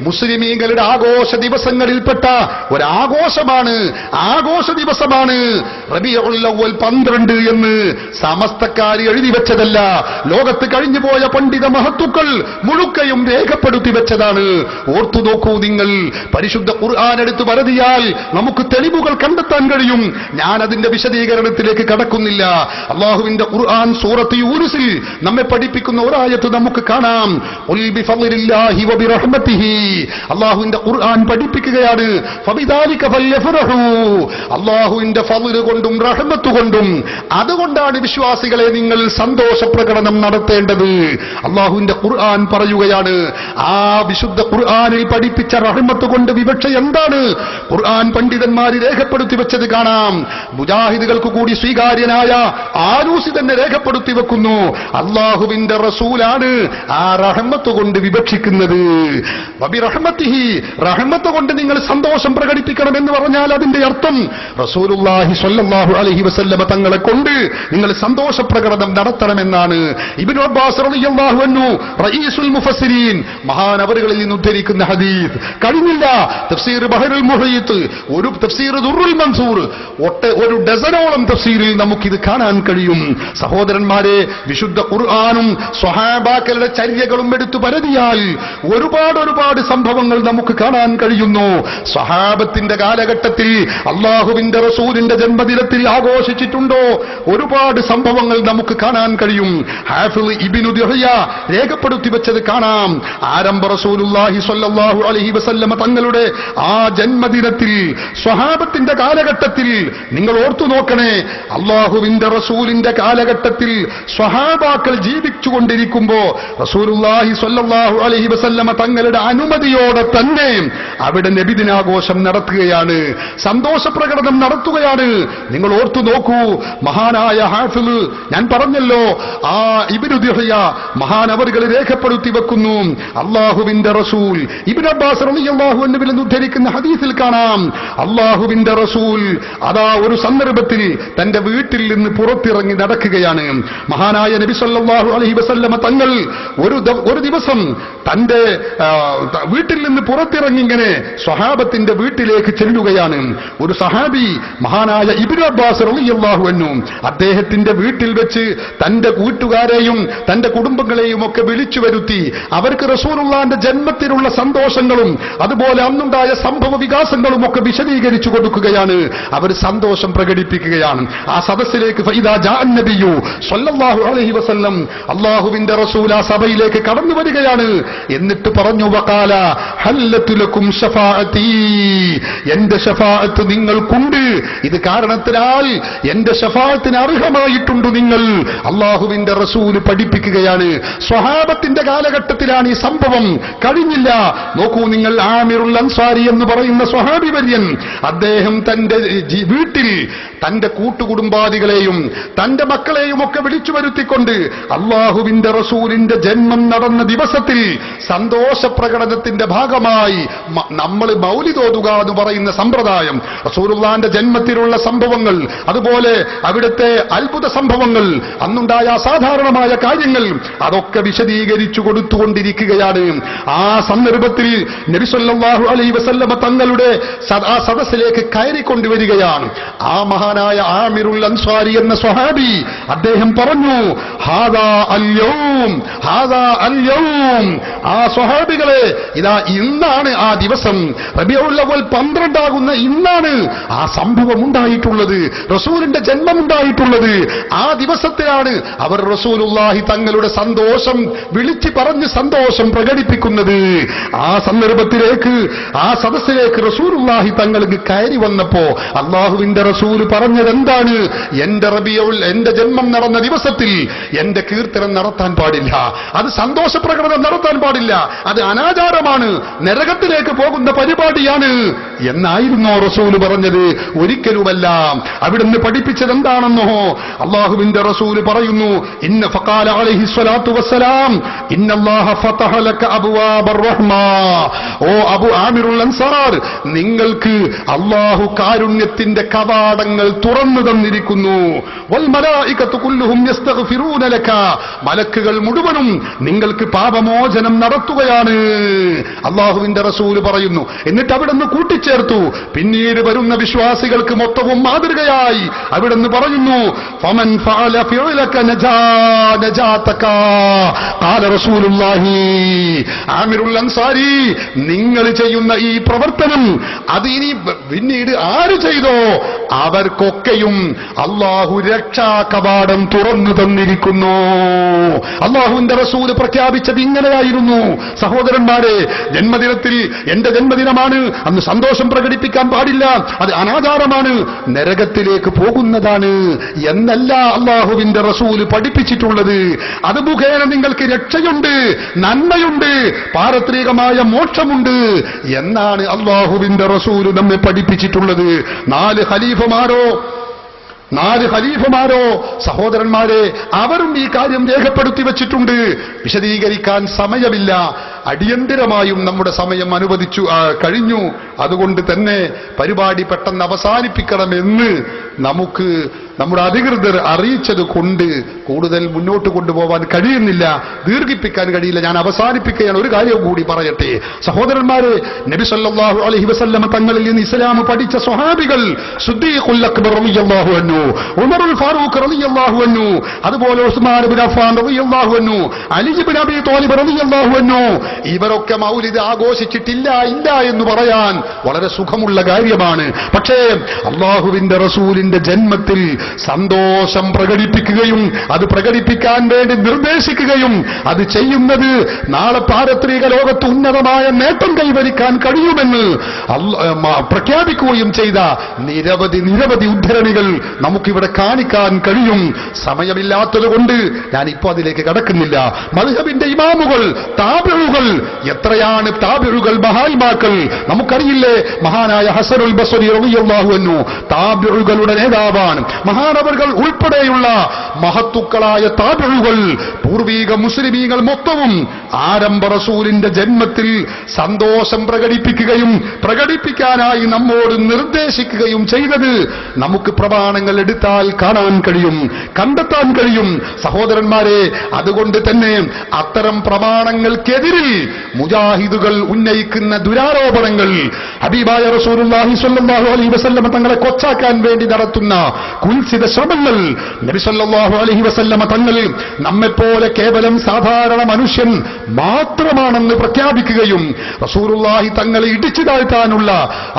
മുസ്ലിമീങ്ങളുടെ ആഘോഷ ദിവസങ്ങളിൽപ്പെട്ട ഒരാഘോഷമാണ്, ആഘോഷ ദിവസമാണ് റബീഉൽ അവ്വൽ 12 എന്ന് സമസ്തക്കാർ എഴുതി വെച്ചതല്ല, ലോകത്ത് കഴിഞ്ഞുപോയ പണ്ഡിത മഹത്തുക്കൾ മുഴുക്കയും രേഖപ്പെടുത്തി വെച്ചതാണ്. ഓർത്തു നോക്കൂ നിങ്ങൾ, പരിശുദ്ധ ഖുർആൻ എടുത്ത് പരതിയാൽ നമുക്ക് തെളിവുകൾ കണ്ടെത്താൻ കഴിയും. ഞാൻ അതിന്റെ വിശദീകരണത്തിലേക്ക് കടക്കുന്നില്ല. അല്ലാഹുവിന്റെ ഖുർആൻ സൂറത്ത് യൂനുസിൽ നമ്മെ പഠിപ്പിക്കുന്ന ഒരായത്ത് നമുക്ക് കാണാം. ഖുൽ ബിഫളില്ലാഹി വബിറഹ്മതിഹി, അല്ലാഹുവിന്റെ ഖുർആൻ പഠിപ്പിക്കുകയാണ്, ഫബിദാലിക ഫൽയഫറഹു, അല്ലാഹുവിന്റെ ഫള് കൊണ്ടും റഹ്മത്ത് കൊണ്ടും അതുകൊണ്ടാണ് എപ്പോഴാണ് വിശ്വാസികളെ നിങ്ങൾ സന്തോഷ പ്രകടനം നടത്തേണ്ടത്? അള്ളാഹുവിന്റെ ഖുർആൻ പറയുകയാണ്. ആ വിശുദ്ധ ഖുർആനിൽ പഠിപ്പിച്ച റഹ്മത്ത് കൊണ്ട് വിവക്ഷ എന്താണ്? ഖുർആൻ പണ്ഡിതന്മാര് രേഖപ്പെടുത്തി വെച്ചത് കാണാം. മുജാഹിദുകൾക്ക് കൂടി സ്വീകാര്യനായ ആലൂസി തന്നെ രേഖപ്പെടുത്തി വെക്കുന്നു. അള്ളാഹുവിന്റെ റസൂലാണ് ആ റഹ്മത്ത് കൊണ്ട് വിവക്ഷിക്കുന്നത്. വബിറഹ്മത്തിഹി, റഹ്മത്ത് കൊണ്ട് നിങ്ങൾ സന്തോഷം പ്രകടിപ്പിക്കണമെന്ന് പറഞ്ഞാൽ അതിന്റെ അർത്ഥം റസൂലുള്ളാഹി സ്വല്ലല്ലാഹു അലൈഹി വസല്ലമ തങ്ങളെ കൊണ്ട് നിങ്ങൾ സന്തോഷ പ്രകടനം നടത്തണമെന്നാണ്. ഇബ്നു അബ്ബാസ് റളിയല്ലാഹു അൻഹു റഈസുൽ മുഫസ്സിരീൻ മഹാനവറുകളിൽ നിന്ന് ഉദ്ധരിക്കുന്ന ഹദീസ് കഴിഞ്ഞില്ല. തഫ്സീർ ബഹറുൽ മുഹീത്ത്, ഒരു തഫ്സീർ ദുർറുൽ മൻസൂർ, ഒരു ഡസനോളം തഫ്സീറിൽ നമുക്കിത് കാണാൻ കഴിയും. സഹോദരന്മാരെ, വിശുദ്ധ ഖുർആനും സ്വഹാബാക്കളുടെ ചര്യകളും എടുത്തു പരതിയാൽ ഒരുപാട് സംഭവങ്ങൾ നമുക്ക് കാണാൻ കഴിയുന്നു. സ്വഹാബത്തിന്റെ കാലഘട്ടത്തിൽ അള്ളാഹുവിന്റെ റസൂലിന്റെ ജന്മദിനത്തിൽ ആഘോഷിച്ചിട്ടുണ്ടോ? ഒരുപാട് സംഭവങ്ങൾ നമുക്ക് കാണാൻ കഴിയും. ഹാഫിള് ഇബ്നു ദുഹയ്യ രേഖപ്പെടുത്തി വെച്ചത് കാണാം. ആരംഭ റസൂലുള്ളാഹി സ്വല്ലല്ലാഹു അലൈഹി വസല്ലമ തങ്ങളുടെ ആ ജന്മദിനത്തിൽ സ്വഹാബത്തിന്റെ കാലഘട്ടത്തിൽ നിങ്ങൾ ഓർത്തു നോക്കണേ, അള്ളാഹുവിന്റെ റസൂലിന്റെ കാലഘട്ടത്തിൽ സ്വഹാബാക്കൾ ജീവിച്ചുകൊണ്ടിരിക്കുമ്പോ റസൂലുള്ളാഹി സ്വല്ലല്ലാഹു അലൈഹി വസല്ലമ തങ്ങളുടെ അനുമതിയോടെ തന്നെ അവിടെ നബിദിനാഘോഷം നടത്തുകയാണ്, സന്തോഷ പ്രകടനം നടത്തുകയാണ്. നിങ്ങൾ ഓർത്തു നോക്കൂ, മഹാനായ ഹാഫിള്, ഞാൻ പറഞ്ഞല്ലോ, ആ ഇബ്നു ദുഹയ്യ മഹാനവറുകൾ രേഖപ്പെടുത്തി വെക്കുന്നു. അള്ളാഹുവിന്റെ റസൂൽ, ഇബ്നു അബ്ബാസ് റളിയല്ലാഹു അൻഹുവിൽ നിന്ന് ഉദ്ധരിക്കുന്ന ഹദീസിൽ കാണാം, അള്ളാഹുവിന്റെ റസൂൽ അതാ ഒരു സന്ദർഭത്തിൽ തന്റെ വീട്ടിൽ നിന്ന് പുറത്തിറങ്ങി നടക്കുകയാണ്. മഹാനായ നബി സല്ലല്ലാഹു അലൈഹി വസല്ലമ തങ്ങൾ ഒരു ദിവസം തന്റെ വീട്ടിൽ നിന്ന് പുറത്തിറങ്ങി ഇങ്ങനെ സ്വഹാബത്തിന്റെ വീട്ടിലേക്ക് ചെല്ലുകയാണ്. ഒരു സഹാബി മഹാനായ ഇബ്നു അബ്ബാസ് റളിയല്ലാഹു അൻഹു അദ്ദേഹത്തിന്റെ വീട്ടിൽ വെച്ച് തന്റെ കൂട്ടുകാരെയും തന്റെ കുടുംബങ്ങളെയും ഒക്കെ വിളിച്ചു വരുത്തി അവർക്ക് റസൂലുള്ളാഹിന്റെ ജന്മത്തിലുള്ള സന്തോഷങ്ങളും അതുപോലെ അന്നുണ്ടായ സംഭവ വികാസങ്ങളും ഒക്കെ വിശദീകരിച്ചു കൊടുക്കുകയാണ്. അവർ സന്തോഷം പ്രകടിപ്പിക്കുകയാണ്. ആ സദസ്സിലേക്ക് ഫൈദാ ജാഅൻ നബിയ്യു സ്വല്ലല്ലാഹു അലൈഹി വസല്ലം, അല്ലാഹുവിന്റെ റസൂൽ ആ സഭയിലേക്ക് കടന്നു വരികയാണ്. എന്നിട്ട് പറഞ്ഞു, വഖാല ഹല്ലതു ലക്കും ശഫാഅതി, എന്റെ ശഫാഅത്ത് നിങ്ങൾക്കുണ്ട്. ഇത് കാരണത്തിനാൽ എന്റെ ശഫാഅത്തിന് അർഹമായിട്ടുണ്ട് നിങ്ങൾ. അല്ലാഹുവിന്റെ റസൂൽ പഠിപ്പിക്കുകയാണ്. സ്വഹാബത്തിന്റെ കാലഘട്ടത്തിലാണ് ഈ സംഭവം. കഴിഞ്ഞില്ല. നോക്കൂ നിങ്ങൾ, ആമിറുൽ അൻസാരി എന്ന് പറയുന്ന സ്വഹാബി വര്യൻ, അദ്ദേഹം തന്റെ വീട്ടിൽ തന്റെ കൂട്ടുകുടുംബാദികളെയും തന്റെ മക്കളെയും ഒക്കെ വിളിച്ചു വരുത്തിക്കൊണ്ട് അള്ളാഹുവിന്റെ റസൂലിന്റെ ജന്മം നടന്ന ദിവസത്തിൽ സന്തോഷ പ്രകടനത്തിന്റെ ഭാഗമായി നമ്മൾ മൗലിദ് ഓതുക എന്ന് പറയുന്ന സമ്പ്രദായം, റസൂലുള്ളാഹിന്റെ ജന്മത്തിലുള്ള സംഭവങ്ങൾ, അതുപോലെ അവിടുത്തെ അത്ഭുത സംഭവങ്ങൾ, അന്നുണ്ടായ അസാധാരണമായ കാര്യങ്ങൾ, അതൊക്കെ വിശദീകരിച്ചു കൊടുത്തുകൊണ്ടിരിക്കുകയാണ്. ആ സന്ദർഭത്തിൽ നബി സല്ലല്ലാഹു അലൈഹി വസല്ലമ തങ്ങളുടെ ആ സദസ്സിലേക്ക് കയറിക്കൊണ്ടുവരികയാണ്. ആ മഹാനായ ആമിറുൽ അൻസാരി എന്ന സ്വഹാബി, അദ്ദേഹം പറഞ്ഞു, ഹാദാ അൽയൗം, ഹാദാ അൽയൗം. ആ സ്വഹാബികളെ, ഇതാ ഇന്നാണ് ആ ദിവസം, റബീഉൽ അവ്വൽ 12 ആകുന്ന ഇന്നാണ് ആ സംഭവം ഉണ്ടായിട്ടുള്ളത്, റസൂലിന്റെ ജന്മം ഉണ്ടായിട്ടുള്ളത്. ആ ദിവസത്തിലാണ് അവർ റസൂലുള്ളാഹി തങ്ങളുടെ സന്തോഷം വിളിച്ചു പറഞ്ഞ് സന്തോഷം പ്രകടിപ്പിക്കുന്നത്. ആ സന്ദർഭത്തിലേക്ക്, ആ സദസ്സിലേക്ക് റസൂലുള്ളാഹി തങ്ങൾക്ക് കയറി വന്നപ്പോ അള്ളാഹുവിന്റെ റസൂൽ പറഞ്ഞത് എന്താണ്? എന്റെ ജന്മം നടന്ന ദിവസത്തിൽ എന്റെ കീർത്തനം നടത്താൻ പാടില്ല, അത് സന്തോഷ പ്രകടനം നടത്താൻ പാടില്ല, അത് അനാചാരമാണ്, നരകത്തിലേക്ക് പോകുന്ന പരിപാടിയാണ് എന്നായിരുന്നോ റസൂല് പറഞ്ഞത്? ഒരിക്കലുമല്ല. അവിടുന്ന് പഠിപ്പിച്ചത് എന്താണെന്നോ? അള്ളാഹുവിന്റെ റസൂല് പറയുന്നു, ഇന്ന ഫഖാല അലൈഹി സ്വലാത്തു വസ്സലാം ഇന്നല്ലാഹ ഫതഹ ലക അബ്വാബർ റഹ്മാ. ഓ അബു ആമിറുൽ അൻസാർ, നിങ്ങൾക്ക് അള്ളാഹു കാരുണ്യത്തിന്റെ കവാടങ്ങൾ തുറന്നു തന്നിരിക്കുന്നു. വൽ മലായികത്തു കുല്ലുഹും യസ്തഗ്ഫിറൂന ലക, മലക്കുകൾ മുഴുവനും നിങ്ങൾക്ക് പാപമോചനം നടത്തുകയാണ്. അള്ളാഹുവിന്റെ റസൂല് പറയുന്നു. എന്നിട്ട് അവിടുന്ന് കൂട്ടിച്ചേർത്തു, പിന്നീട് വരുന്ന വിശ്വാസികൾക്ക് മൊത്തവും മാതൃകയായി അവിടുന്ന് പറയുന്നു, ഫമൻ ഫഅല ഫിഅലക നജാതക ഖാല റസൂലുള്ളാഹി. ആമിറുൽ അൻസാരി, നിങ്ങൾ ചെയ്യുന്ന ഈ പ്രവർത്തനം അത് ഇനി പിന്നീട് ആര് ചെയ്തോ അവർക്കൊക്കെയും അള്ളാഹു രക്ഷാ കവാടം തുറന്നു തന്നിരിക്കുന്നു. അള്ളാഹുവിന്റെ റസൂൽ പ്രഖ്യാപിച്ചത് ഇങ്ങനെയായിരുന്നു. സഹോദരന്മാരെ, ജന്മദിനത്തിൽ എന്റെ ജന്മദിനമാണ്, അന്ന് സന്തോഷം പ്രകടിപ്പിക്കാൻ പാടില്ല, അത് അനാചാരമാണ്, നരകത്തിലേക്ക് പോകുന്നതാണ് എന്നല്ല അള്ളാഹുവിന്റെ റസൂൽ പഠിപ്പിച്ചിട്ടുള്ളത്. അത് മുഖേന നിങ്ങൾക്ക് രക്ഷയുണ്ട്, നന്മയുണ്ട്, പാരത്രികമായ മോക്ഷമുണ്ട് എന്നാണ് അള്ളാഹുവിന്റെ റസൂൽ നമ്മെ പഠിപ്പിച്ചിട്ടുള്ളത്. 4 ഖലീഫമാരോ സഹോദരന്മാരെ, അവരും ഈ കാര്യം രേഖപ്പെടുത്തി വച്ചിട്ടുണ്ട്. വിശദീകരിക്കാൻ സമയമില്ല, അടിയന്തിരമായും നമ്മുടെ സമയം അനുവദിച്ചു കഴിഞ്ഞു. അതുകൊണ്ട് തന്നെ പരിപാടി പെട്ടെന്ന് അവസാനിപ്പിക്കണമെന്ന് നമുക്ക് നമ്മുടെ അധികൃതർ അറിയിച്ചത് കൊണ്ട് കൂടുതൽ മുന്നോട്ട് കൊണ്ടുപോകാൻ കഴിയുന്നില്ല, ദീർഘിപ്പിക്കാൻ കഴിയില്ല. ഞാൻ അവസാനിപ്പിക്കുകയാണ്. ഒരു കാര്യം കൂടി പറയട്ടെ സഹോദരന്മാരെ, നബി സല്ലല്ലാഹു അലൈഹി വസല്ലം തങ്ങളിൽ നിന്ന് ഇസ്ലാം പഠിച്ച സ്വഹാബികൾ സിദ്ദീഖുൽ അക്ബർ റളിയല്ലാഹു അൻഹു, ഉമറുൽ ഫാറൂഖ് റളിയല്ലാഹു അൻഹു, അതുപോലെ ഉസ്മാൻ ഇബ്നു അഫ്ഫാൻ റളിയല്ലാഹു അൻഹു, അലി ഇബ്നു അബീ ത്വാലിബ് റളിയല്ലാഹു അൻഹു, ഇവരൊക്കെ മൗലിദ് ആഘോഷിച്ചിട്ടില്ല എന്ന് പറയാൻ വളരെ സുഖമുള്ള കാര്യമാണ്. പക്ഷേ അല്ലാഹുവിന്റെ റസൂലിന്റെ ജന്മത്തിൽ സന്തോഷം പ്രകടിപ്പിക്കുകയും അത് പ്രകടിപ്പിക്കാൻ വേണ്ടി നിർദ്ദേശിക്കുകയും അത് ചെയ്യുന്നത് നാളെ പാരത്രിക ലോകത്ത് ഉന്നതമായ നേട്ടം കൈവരിക്കാൻ കഴിയുമെന്ന് പ്രഖ്യാപിക്കുകയും ചെയ്ത നിരവധി ഉദ്ധരണികൾ നമുക്കിവിടെ കാണിക്കാൻ കഴിയും. സമയമില്ലാത്തതുകൊണ്ട് ഞാൻ ഇപ്പോൾ അതിലേക്ക് കടക്കുന്നില്ല. മദ്ഹബിന്റെ ഇമാമുകൾ, താബിഉകൾ, എത്രയാണ് താബിഉകൾ, മഹാത്മാക്കൾ നമുക്കറിയില്ലേ. മഹാനായ ഹസനുൽ ബസ്രി റളിയല്ലാഹു അൻഹു താബിഉകളുടെ നേതാവാണ്. മഹാനവറുകൾ ഉൾപ്പെടെയുള്ള മഹത്തുക്കളായ താബിഉകൾ, പൂർവീക മുസ്ലിമീങ്ങൾ മൊത്തവും ആരംഭ റസൂലിന്റെ ജന്മത്തിൽ സന്തോഷം പ്രകടിപ്പിക്കുകയും പ്രകടിപ്പിക്കാനായി നമ്മോട് നിർദ്ദേശിക്കുകയും ചെയ്തത് നമുക്ക് പ്രമാണങ്ങൾ എടുത്താൽ കാണാൻ കഴിയും, കണ്ടെത്താൻ കഴിയും. സഹോദരന്മാരെ, അതുകൊണ്ട് തന്നെ അത്തരം പ്രമാണങ്ങൾക്കെതിരിൽ മുജാഹിദുകൾ ഉന്നയിക്കുന്ന ദുരാരോപണങ്ങൾ, ഹബീബായ റസൂലുള്ളാഹി സ്വല്ലല്ലാഹു അലൈഹി വസല്ലം തങ്ങളെ കൊച്ചാക്കാൻ വേണ്ടി നടത്തുന്ന കുൽസിത ശ്രമങ്ങൾ, നബി സല്ലല്ലാഹു അലൈഹി വസല്ലം തങ്ങൾ നമ്മെപ്പോലെ കേവലം സാധാരണ മനുഷ്യൻ മാത്രമാണെന്ന് പ്രഖ്യാപിക്കുകയും റസൂലുള്ളാഹി തങ്ങളെ ഇടിച്ചു താഴ്ത്താനുള്ള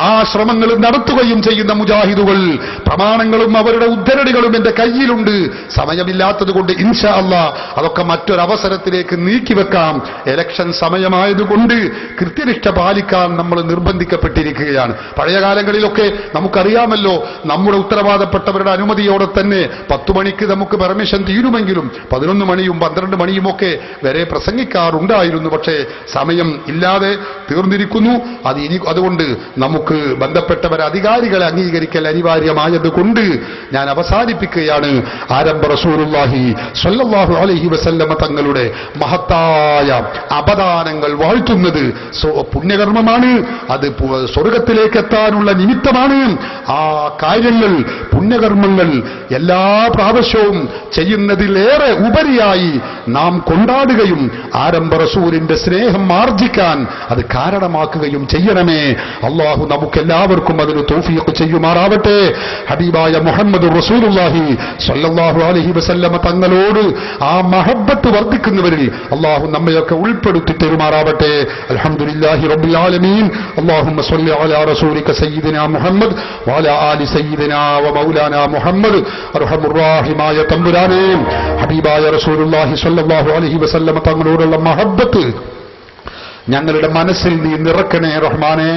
ആ ശ്രമങ്ങൾ നടത്തുകയും ചെയ്യുന്ന മുജാഹിദുകൾ, പ്രമാണങ്ങളും അവരുടെ ഉദ്ധരണികളും എന്റെ കയ്യിലുണ്ട്. സമയമില്ലാത്തതുകൊണ്ട് ഇൻഷാ അല്ലാഹ് അതൊക്കെ മറ്റൊരവസരത്തിലേക്ക് നീക്കിവെക്കാം. ഇലക്ഷൻ സമയമായതുകൊണ്ട് കൃത്യനിഷ്ഠ പാലിക്കാൻ നമ്മൾ നിർബന്ധിക്കപ്പെട്ടിരിക്കുകയാണ്. പഴയ കാലങ്ങളിലൊക്കെ നമുക്കറിയാമല്ലോ, നമ്മുടെ ഉത്തരവാദപ്പെട്ടവരുടെ അനുമതിയോടെ തന്നെ 10 മണിക്ക് നമുക്ക് പെർമിഷൻ തീരുമെങ്കിലും 11 മണിയും 12 മണിയുമൊക്കെ വരെ പ്രസംഗിക്കാറുണ്ടായിരുന്നു. പക്ഷേ സമയം ഇല്ലാതെ തീർന്നിരിക്കുന്നു. അതുകൊണ്ട് നമുക്ക് ബന്ധപ്പെട്ടവരെ, അധികാരികളെ അംഗീകരിക്കൽ അനിവാര്യമായതുകൊണ്ട് ഞാൻ അവസാനിപ്പിക്കുകയാണ്. ആരംഭ റസൂലുള്ളാഹി സ്വല്ലല്ലാഹു അലൈഹി വസല്ലമ തങ്ങളുടെ മഹത്തായ അപദാനങ്ങൾ വാഴ്ത്തുന്നത് പുണ്യകർമ്മമാണ്. അത് സ്വർഗത്തിലേക്ക് എത്താനുള്ള നിമിത്തമാണ്. ആ കാര്യങ്ങൾ, പുണ്യകർമ്മങ്ങൾ എല്ലാ പ്രാവശ്യവും ചെയ്യുന്നതിലേറെ ഉപരിയായി നാം കൊണ്ടാടുകയും ആരംഭ റസൂലിന്റെ സ്നേഹം ആർജിക്കാൻ അത് കാരണമാക്കുകയും ചെയ്യണമേ. അള്ളാഹു നമുക്കെല്ലാവർക്കും അതിന് തൗഫീഖ് ചെയ്യുമാറാവട്ടെ. ഹബീബായ മുഹമ്മദ് റസൂലുള്ളാഹി സ്വല്ലല്ലാഹു അലൈഹി വസല്ലമ തങ്ങളോട് ആ മഹബ്ബത്ത് വർദ്ധിക്കുന്നവരിൽ അള്ളാഹു നമ്മയൊക്കെ ഉൾപ്പെടുത്തി തരുമാറാവട്ടെ. അൽഹംദുലില്ലാഹി റബ്ബിൽ ആലമീൻ. അല്ലാഹുമ്മ സ്വല്ലി അലാ റസൂലിക സയ്യിദിനാ മുഹമ്മദ് വഅലാ ആലി സയ്യിദിനാ വമൗലാനാ മുഹമ്മദ്. അർഹമുർ റഹീമായ തമ്പുരാനേ, ഹബീബായ റസൂലുള്ളാഹി സ്വല്ലല്ലാഹു അലൈഹി വസല്ലമ തങ്ങളോടുള്ള മഹബ്ബത്ത് ഞങ്ങളുടെ മനസ്സിൽ നീ നിറക്കണേ റഹ്മാനേ.